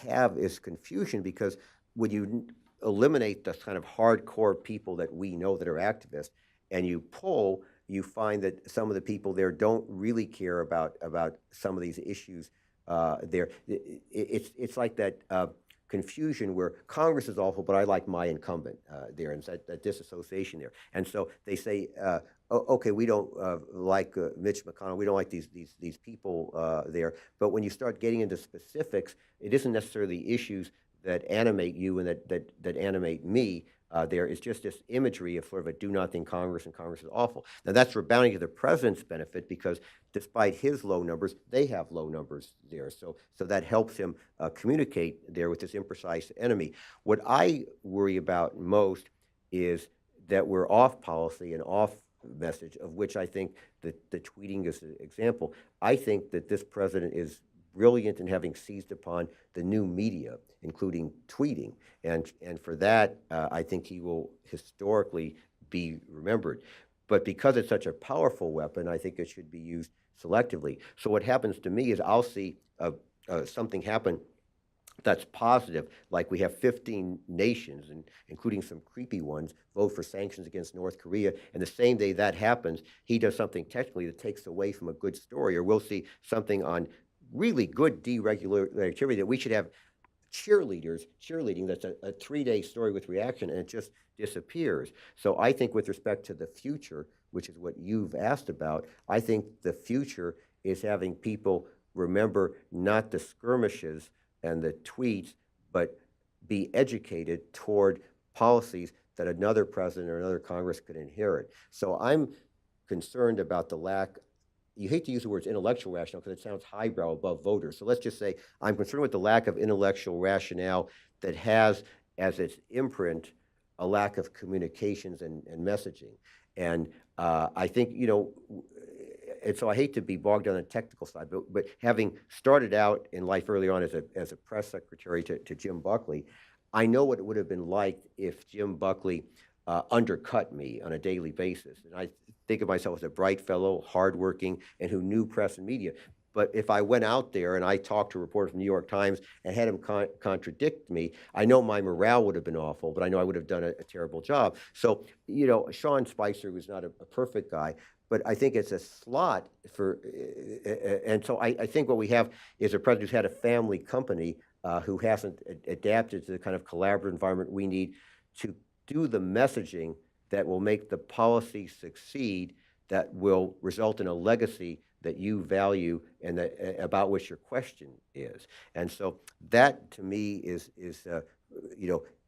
have is confusion, because when you eliminate the kind of hardcore people that we know that are activists, and you poll, you find that some of the people there don't really care about some of these issues. It's like that confusion where Congress is awful, but I like my incumbent there, and that disassociation there. And so they say, okay, we don't like Mitch McConnell, we don't like these people there. But when you start getting into specifics, it isn't necessarily the issues that animate you and that animate me. There is just this imagery of sort of a do-nothing Congress, and Congress is awful. Now, that's rebounding to the president's benefit, because despite his low numbers, they have low numbers there. So that helps him communicate there with this imprecise enemy. What I worry about most is that we're off policy and off message, of which I think that the tweeting is an example. I think that this president is brilliant in having seized upon the new media, including tweeting. And for that, I think he will historically be remembered. But because it's such a powerful weapon, I think it should be used selectively. So what happens to me is I'll see something happen that's positive, like we have 15 nations, including some creepy ones, vote for sanctions against North Korea, and the same day that happens, he does something technically that takes away from a good story, or we'll see something on really good deregulatory activity that we should have cheerleading. That's a 3-day story with reaction, and it just disappears. So I think with respect to the future, which is what you've asked about, I think the future is having people remember not the skirmishes and the tweets, but be educated toward policies that another president or another Congress could inherit. So I'm concerned about the lack. You hate to use the words intellectual rationale because it sounds highbrow, above voters. So let's just say I'm concerned with the lack of intellectual rationale that has as its imprint a lack of communications and messaging. And I think, and so I hate to be bogged down on the technical side, but having started out in life early on as a press secretary to Jim Buckley, I know what it would have been like if Jim Buckley undercut me on a daily basis. And I think of myself as a bright fellow, hardworking, and who knew press and media. But if I went out there and I talked to a reporter from the New York Times and had him contradict me, I know my morale would have been awful, but I know I would have done a terrible job. So, Sean Spicer was not a perfect guy, but I think it's a slot for, and so I think what we have is a president who's had a family company who hasn't adapted to the kind of collaborative environment we need to do the messaging that will make the policy succeed, that will result in a legacy that you value and that, about which your question is. And so that, to me, is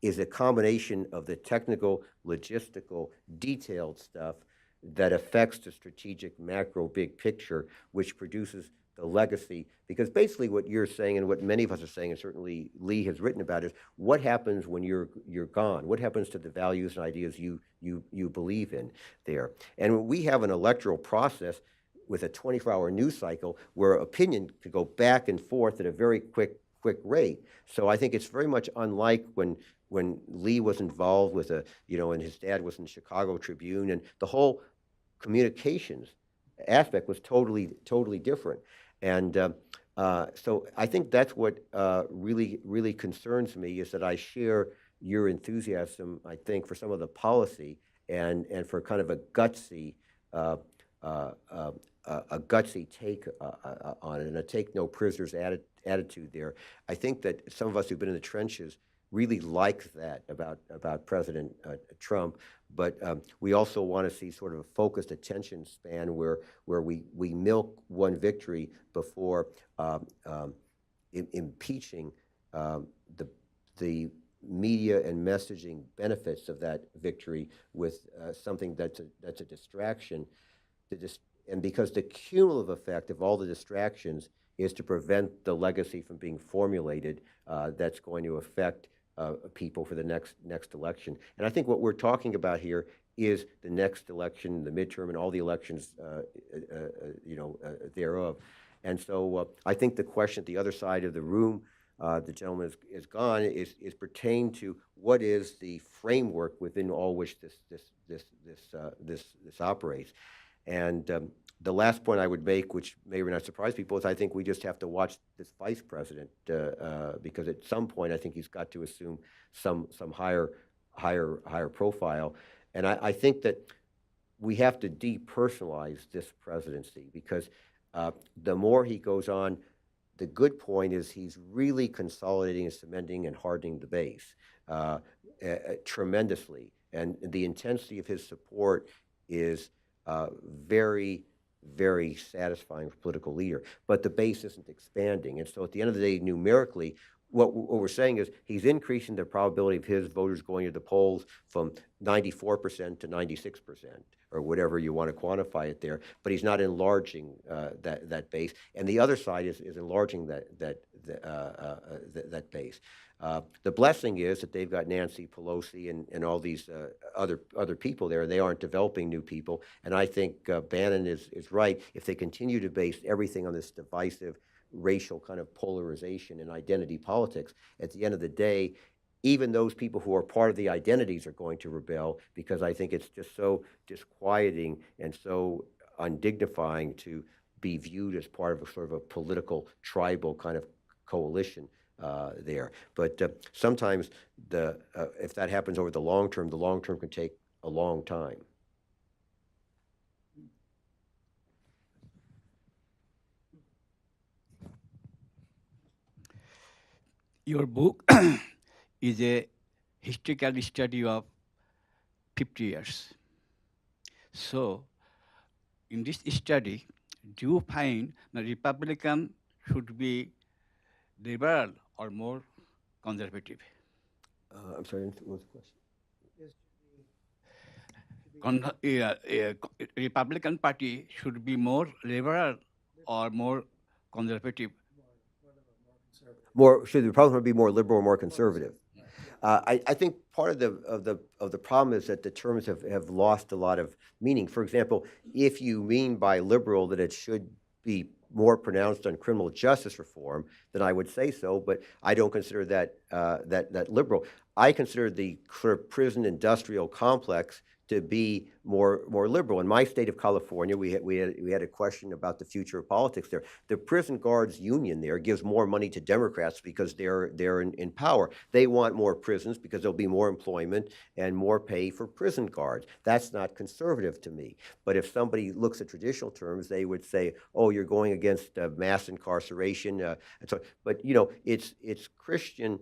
is a combination of the technical, logistical, detailed stuff that affects the strategic macro big picture, which produces the legacy. Because basically what you're saying and what many of us are saying, and certainly Lee has written about, is what happens when you're gone? What happens to the values and ideas you believe in there? And we have an electoral process with a 24-hour news cycle where opinion could go back and forth at a very quick rate. So I think it's very much unlike when Lee was involved with and his dad was in the Chicago Tribune, and the whole communications aspect was totally different. And so I think that's what really concerns me, is that I share your enthusiasm, I think, for some of the policy and for kind of a gutsy take on it, and a take no prisoners attitude there. I think that some of us who've been in the trenches really like that about President Trump, but we also want to see sort of a focused attention span where we milk one victory before impeaching the media and messaging benefits of that victory with something that's a distraction. And because the cumulative effect of all the distractions is to prevent the legacy from being formulated that's going to affect people for the next election. And I think what we're talking about here is the next election, the midterm, and all the elections thereof. And so I think the question at the other side of the room, the gentleman is gone, is pertain to what is the framework within all which this operates. And the last point I would make, which may or may not surprise people, is I think we just have to watch this vice president because at some point I think he's got to assume some higher profile. And I think that we have to depersonalize this presidency, because the more he goes on, the good point is he's really consolidating and cementing and hardening the base tremendously. And the intensity of his support is very, very satisfying for a political leader. But the base isn't expanding. And so at the end of the day, numerically, what we're saying is he's increasing the probability of his voters going to the polls from 94% to 96%, or whatever you want to quantify it there. But he's not enlarging that base. And the other side is enlarging that base. The blessing is that they've got Nancy Pelosi and all these other people there, and they aren't developing new people. And I think Bannon is right. If they continue to base everything on this divisive racial kind of polarization and identity politics, at the end of the day, even those people who are part of the identities are going to rebel, because I think it's just so disquieting and so undignifying to be viewed as part of a sort of a political, tribal kind of coalition there. But sometimes if that happens over the long term can take a long time. Your book is a historical study of 50 years. So, in this study, do you find the Republican should be liberal or more conservative? I'm sorry, what was the question? Republican Party should be more liberal or more conservative? Should the Republican be more liberal or more conservative? I think part of the problem is that the terms have lost a lot of meaning. For example, if you mean by liberal that it should be more pronounced on criminal justice reform, then I would say so, but I don't consider that liberal. I consider the sort of prison industrial complex to be more liberal. In my state of California, we had a question about the future of politics there. The prison guards union there gives more money to Democrats because they're in power. They want more prisons because there'll be more employment and more pay for prison guards. That's not conservative to me. But if somebody looks at traditional terms, they would say, "Oh, you're going against mass incarceration." And so, but it's Christian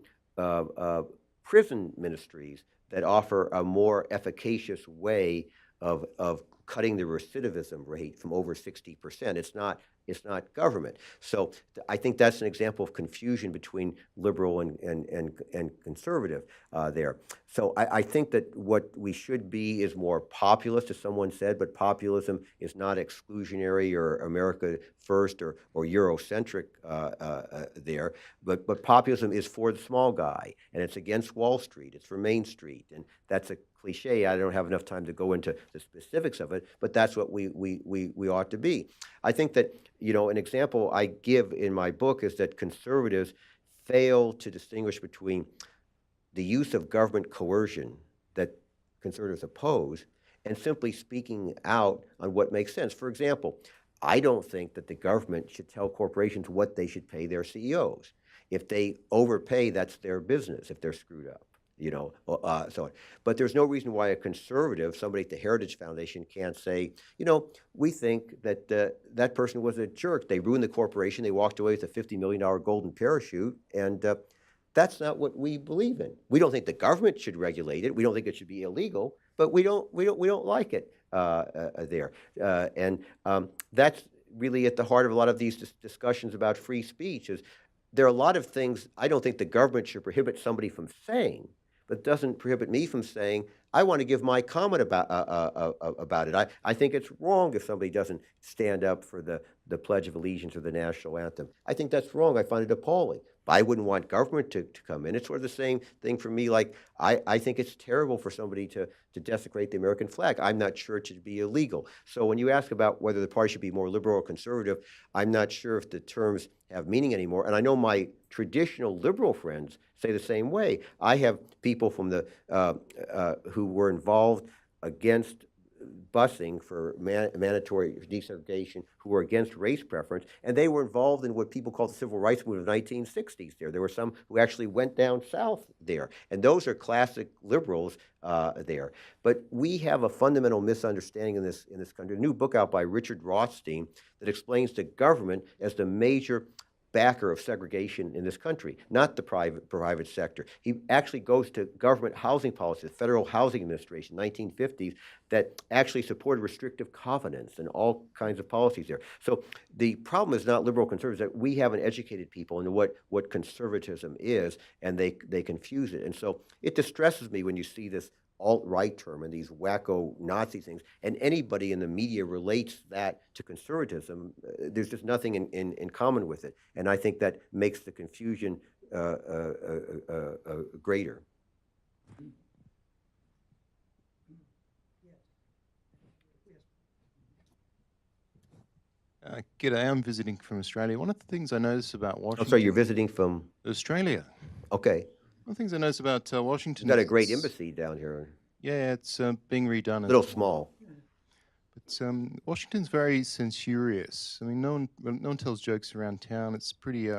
prison ministries that offer a more efficacious way of cutting the recidivism rate from over 60%. It's not It's not government. So I think that's an example of confusion between liberal and conservative there. So I think that what we should be is more populist, as someone said, but populism is not exclusionary or America first or Eurocentric there. But populism is for the small guy, and it's against Wall Street. It's for Main Street, and that's a cliche. I don't have enough time to go into the specifics of it, but that's what we ought to be. I think that, an example I give in my book is that conservatives fail to distinguish between the use of government coercion that conservatives oppose and simply speaking out on what makes sense. For example, I don't think that the government should tell corporations what they should pay their CEOs. If they overpay, that's their business if they're screwed up. So on. But there's no reason why a conservative, somebody at the Heritage Foundation, can't say, we think that that person was a jerk. They ruined the corporation. They walked away with a $50 million golden parachute, and that's not what we believe in. We don't think the government should regulate it. We don't think it should be illegal, but we don't like it there. And that's really at the heart of a lot of these discussions about free speech. Is there are a lot of things I don't think the government should prohibit somebody from saying, but doesn't prohibit me from saying, I want to give my comment about it. I think it's wrong if somebody doesn't stand up for the Pledge of Allegiance or the national anthem. I think that's wrong. I find it appalling. I wouldn't want government to come in. It's sort of the same thing for me. Like, I think it's terrible for somebody to desecrate the American flag. I'm not sure it should be illegal. So when you ask about whether the party should be more liberal or conservative, I'm not sure if the terms have meaning anymore. And I know my traditional liberal friends say the same way. I have people from the who were involved against busing for mandatory desegregation, who were against race preference, and they were involved in what people call the civil rights movement of the 1960s there. There were some who actually went down south there, and those are classic liberals there. But we have a fundamental misunderstanding in this country. A new book out by Richard Rothstein that explains the government as the major backer of segregation in this country, not the private sector. He actually goes to government housing policy, the Federal Housing Administration, 1950s, that actually supported restrictive covenants and all kinds of policies there. So the problem is not liberal conservatives, that we haven't educated people into what conservatism is, and they confuse it. And so it distresses me when you see this alt-right term and these wacko Nazi things, and anybody in the media relates that to conservatism. There's just nothing in common with it, and I think that makes the confusion greater. G'day, I'm visiting from Australia. One of the things I noticed about Washington... Oh, sorry, you're visiting from? Australia. Okay. One of the things I noticed about Washington... You've got a great embassy down here. Yeah, it's being redone. A little small. But Washington's very censorious. I mean, no one tells jokes around town. It's a pretty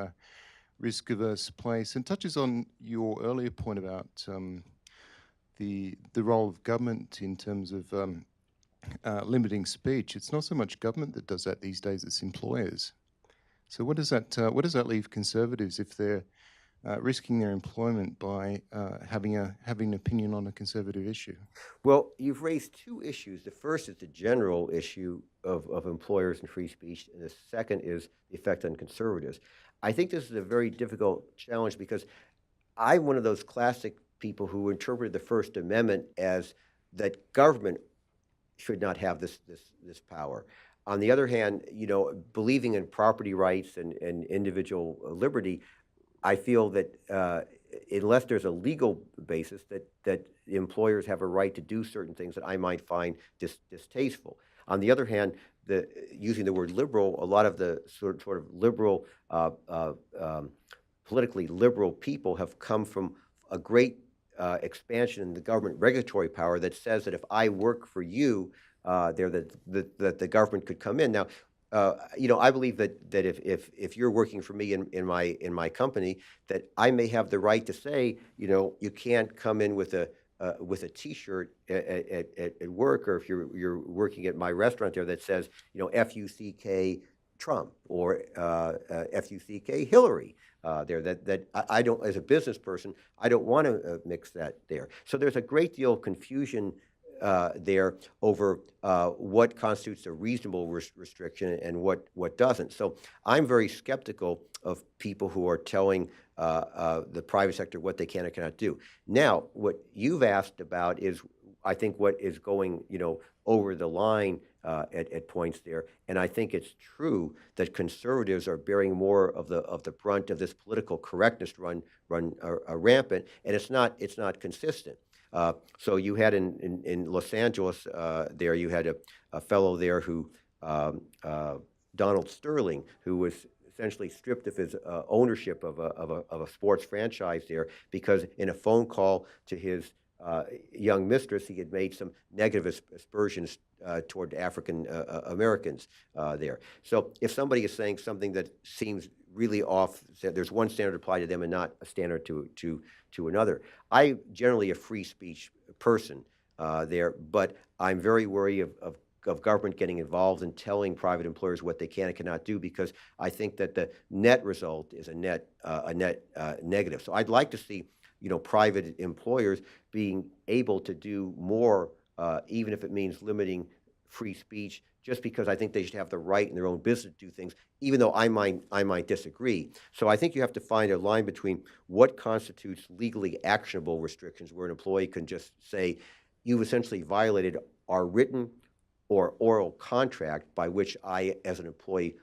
risk-averse place. And touches on your earlier point about the role of government in terms of limiting speech. It's not so much government that does that these days, it's employers. So what does that leave conservatives if they're risking their employment by having an opinion on a conservative issue? Well, you've raised two issues. The first is the general issue of employers and free speech, and the second is the effect on conservatives. I think this is a very difficult challenge because I'm one of those classic people who interpreted the First Amendment as that government should not have this power. On the other hand, believing in property rights and individual liberty, I feel that unless there's a legal basis, that employers have a right to do certain things that I might find distasteful. On the other hand, using the word liberal, a lot of the sort of liberal, politically liberal people have come from a great expansion in the government regulatory power that says that if I work for you, that the government could come in. Now, I believe that if you're working for me in my company, that I may have the right to say, you can't come in with a T-shirt at work, or if you're working at my restaurant there that says, F-U-C-K Trump or F-U-C-K Hillary. There that I don't, as a business person, I don't want to mix that there. So there's a great deal of confusion there over what constitutes a reasonable restriction and what doesn't. So I'm very skeptical of people who are telling the private sector what they can and cannot do. Now, what you've asked about is, I think, what is going, over the line at points there, and I think it's true that conservatives are bearing more of the brunt of this political correctness run rampant, and it's not consistent. So you had in Los Angeles there, you had a fellow there who Donald Sterling, who was essentially stripped of his ownership of a sports franchise there because in a phone call to his young mistress, he had made some negative aspersions toward African Americans there. So if somebody is saying something that seems really off, there's one standard applied to them and not a standard to another. I'm generally a free speech person there, but I'm very wary of government getting involved and telling private employers what they can and cannot do, because I think that the net result is a net negative. So I'd like to see private employers being able to do more, even if it means limiting free speech, just because I think they should have the right in their own business to do things, even though I might disagree. So I think you have to find a line between what constitutes legally actionable restrictions, where an employee can just say, you've essentially violated our written or oral contract by which I, as an employee,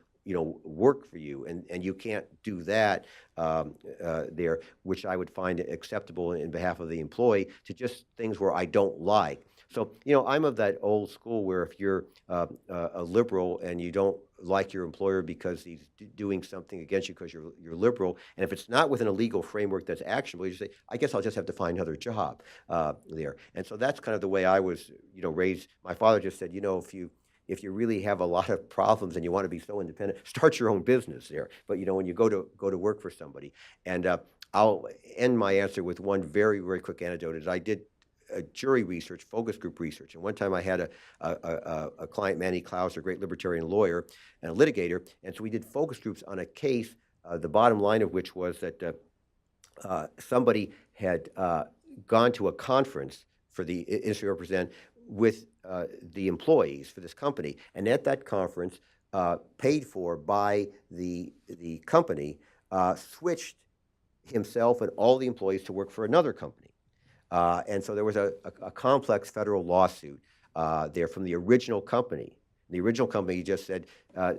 work for you, and you can't do that there, which I would find acceptable in behalf of the employee, to just things where I don't like. So, I'm of that old school where if you're a liberal and you don't like your employer because he's doing something against you because you're liberal, and if it's not within a legal framework that's actionable, you say, I guess I'll just have to find another job there. And so that's kind of the way I was, raised. My father just said, if you really have a lot of problems and you want to be so independent, start your own business there. But when you go to work for somebody, and I'll end my answer with one very, very quick anecdote. Is I did jury research, focus group research, and one time I had a client, Manny Klaus, a great libertarian lawyer and a litigator, and so we did focus groups on a case. The bottom line of which was that somebody had gone to a conference for the industry represent with the employees for this company, and at that conference, paid for by the company, switched himself and all the employees to work for another company. And so there was a complex federal lawsuit there from the original company. The original company just said,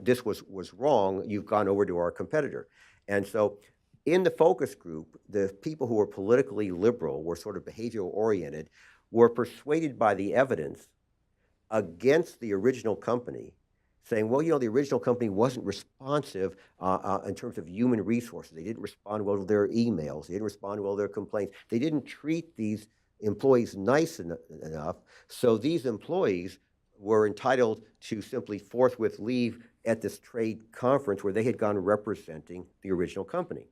this was wrong, you've gone over to our competitor. And so in the focus group, the people who were politically liberal, were sort of behavioral oriented, were persuaded by the evidence against the original company, saying, well, the original company wasn't responsive in terms of human resources. They didn't respond well to their emails. They didn't respond well to their complaints. They didn't treat these employees nice enough. So these employees were entitled to simply forthwith leave at this trade conference where they had gone representing the original company.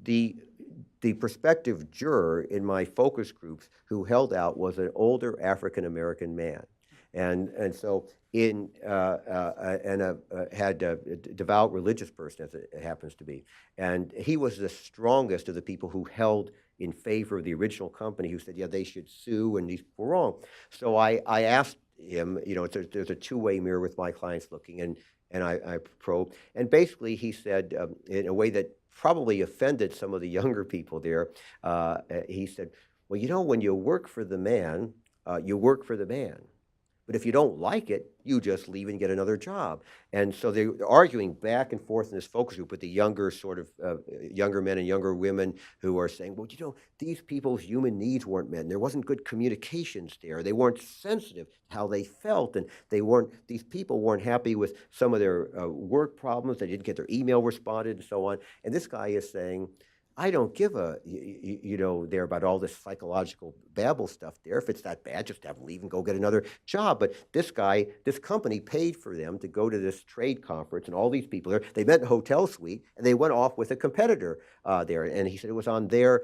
The prospective juror in my focus groups who held out was an older African-American man. And so had a devout religious person, as it happens to be. And he was the strongest of the people who held in favor of the original company, who said, yeah, they should sue, and these were wrong. So I asked him, there's a two-way mirror with my clients looking, and I probed. And basically he said, in a way that probably offended some of the younger people there, he said, well, when you work for the man, you work for the man. But if you don't like it, you just leave and get another job. And so they're arguing back and forth in this focus group with the younger younger men and younger women who are saying, well, these people's human needs weren't met, and there wasn't good communications there. They weren't sensitive to how they felt, and these people weren't happy with some of their work problems. They didn't get their email responded and so on. And this guy is saying, I don't give there about all this psychological babble stuff there. If it's that bad, just have them leave and go get another job. But this company paid for them to go to this trade conference, and all these people there, they met in a hotel suite, and they went off with a competitor there. And he said it was on their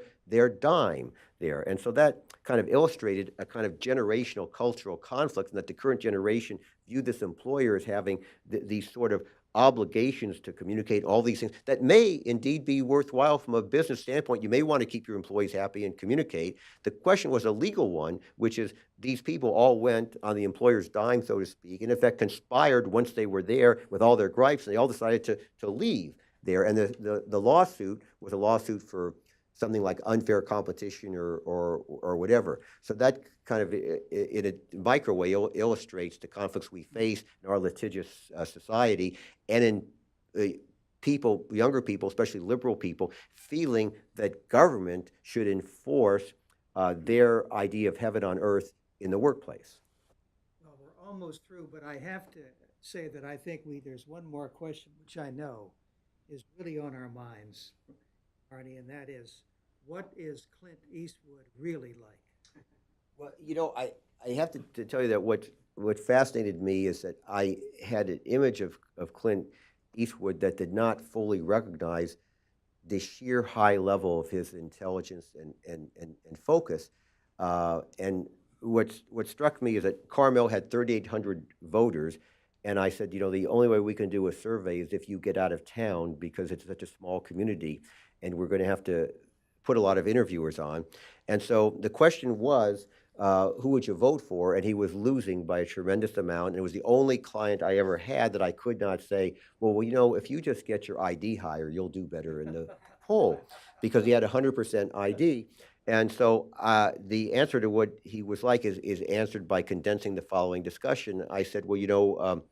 dime there. And so that kind of illustrated a kind of generational cultural conflict, and that the current generation viewed this employer as having these sort of obligations to communicate all these things that may indeed be worthwhile from a business standpoint. You may want to keep your employees happy and communicate. The question was a legal one, which is these people all went on the employer's dime, so to speak, and in fact conspired once they were there with all their gripes, and they all decided to leave there. And the lawsuit was a lawsuit for something like unfair competition or whatever. So that kind of, in a micro way, illustrates the conflicts we face in our litigious society, and in people, younger people, especially liberal people, feeling that government should enforce their idea of heaven on earth in the workplace. Well, we're almost through, but I have to say that I think there's one more question, which I know is really on our minds, Arnie, and that is, what is Clint Eastwood really like? Well, you know, I have to tell you that what fascinated me is that I had an image of Clint Eastwood that did not fully recognize the sheer high level of his intelligence and focus. And what struck me is that Carmel had 3,800 voters, and I said, you know, the only way we can do a survey is if you get out of town, because it's such a small community, and we're going to have to put a lot of interviewers on. And so the question was, who would you vote for? And he was losing by a tremendous amount. And it was the only client I ever had that I could not say, well, you know, if you just get your ID higher, you'll do better in the poll, because he had 100% ID. And so the answer to what he was like is answered by condensing the following discussion. I said, well, you know,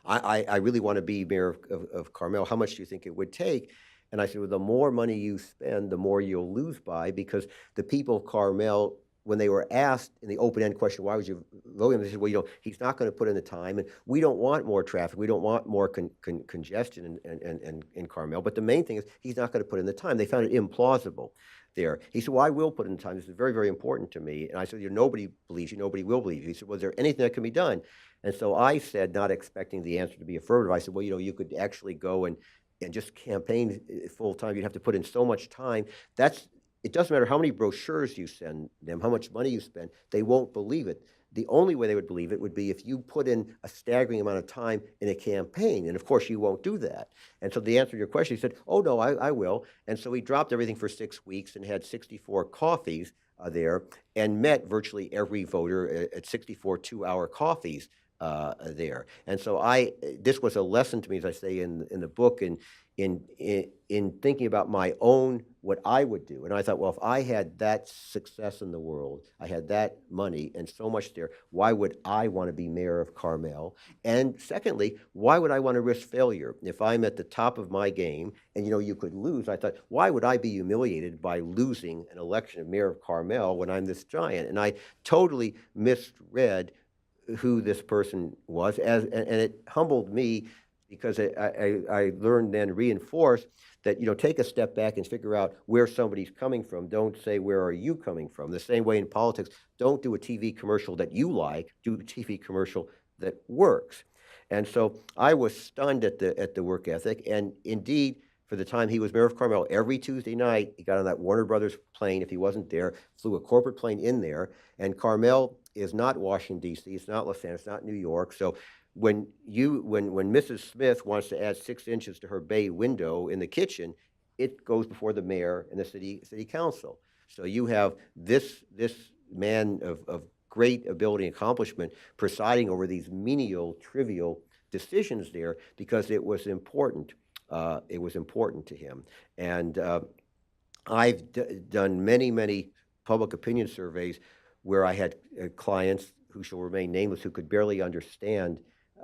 I really want to be mayor of Carmel. How much do you think it would take? And I said, well, the more money you spend, the more you'll lose by, because the people of Carmel, when they were asked in the open-end question, why would you vote him? They said, well, you know, he's not going to put in the time, and we don't want more traffic. We don't want more congestion in Carmel. But the main thing is he's not going to put in the time. They found it implausible there. He said, well, I will put in the time. This is very, very important to me. And I said, you know, nobody believes you. Nobody will believe you. He said, well, is there anything that can be done? And so I said, not expecting the answer to be affirmative, I said, well, you know, you could actually go and just campaign full time. You'd have to put in so much time. It doesn't matter how many brochures you send them, how much money you spend, they won't believe it. The only way they would believe it would be if you put in a staggering amount of time in a campaign. And of course, you won't do that. And so the answer to your question, he said, oh, no, I will. And so he dropped everything for 6 weeks and had 64 coffees there and met virtually every voter at 64 two-hour coffees there. And so this was a lesson to me, as I say in the book, in thinking about my own, what I would do. And I thought, well, if I had that success in the world, I had that money and so much there, why would I want to be mayor of Carmel? And secondly, why would I want to risk failure? If I'm at the top of my game and, you know, you could lose, I thought, why would I be humiliated by losing an election of mayor of Carmel when I'm this giant? And I totally misread who this person was, and it humbled me, because I learned then, reinforced, that, you know, take a step back and figure out where somebody's coming from. Don't say, where are you coming from? The same way in politics, don't do a TV commercial that you like, do a TV commercial that works. And so I was stunned at the work ethic, and indeed, for the time he was mayor of Carmel, every Tuesday night, he got on that Warner Brothers plane, if he wasn't there, flew a corporate plane in there, and Carmel is not Washington, D.C., it's not Los Angeles, it's not New York, so when Mrs. Smith wants to add 6 inches to her bay window in the kitchen, it goes before the mayor and the city council. So you have this man of great ability and accomplishment presiding over these menial, trivial decisions there, because it was important. It was important to him. And I've done many public opinion surveys where I had clients who shall remain nameless who could barely understand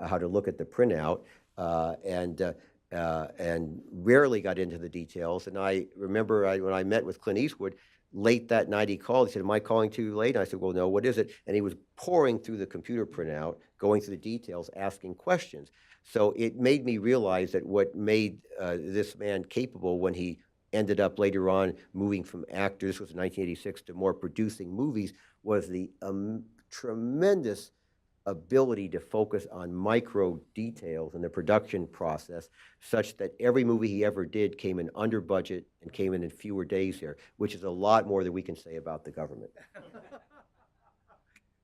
how to look at the printout, and rarely got into the details. And I remember when I met with Clint Eastwood, late that night he called, he said, am I calling too late? And I said, well, no, what is it? And he was pouring through the computer printout, going through the details, asking questions. So it made me realize that what made this man capable when he ended up later on moving from actor, this was in 1986, to more producing movies, was the tremendous ability to focus on micro details in the production process, such that every movie he ever did came in under budget and came in fewer days here, which is a lot more than we can say about the government.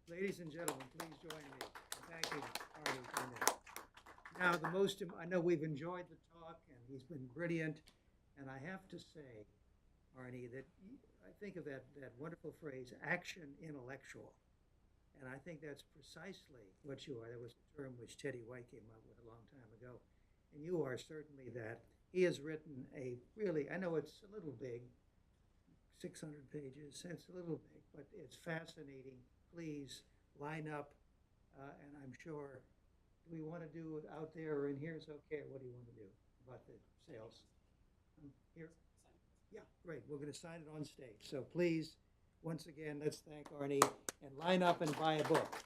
Ladies and gentlemen, please join me. Thank you, Arnie, for that. Now, I know we've enjoyed the talk, and he's been brilliant, and I have to say, Arnie, that I think of that wonderful phrase, action intellectual. And I think that's precisely what you are. That was a term which Teddy White came up with a long time ago. And you are certainly that. He has written a really, I know it's a little big, 600 pages, it's a little big, but it's fascinating. Please line up, and I'm sure, do we want to do it out there or in here? It's okay. What do you want to do about the sales? Here? Yeah, great. We're going to sign it on stage. So please, once again, let's thank Arnie and line up and buy a book.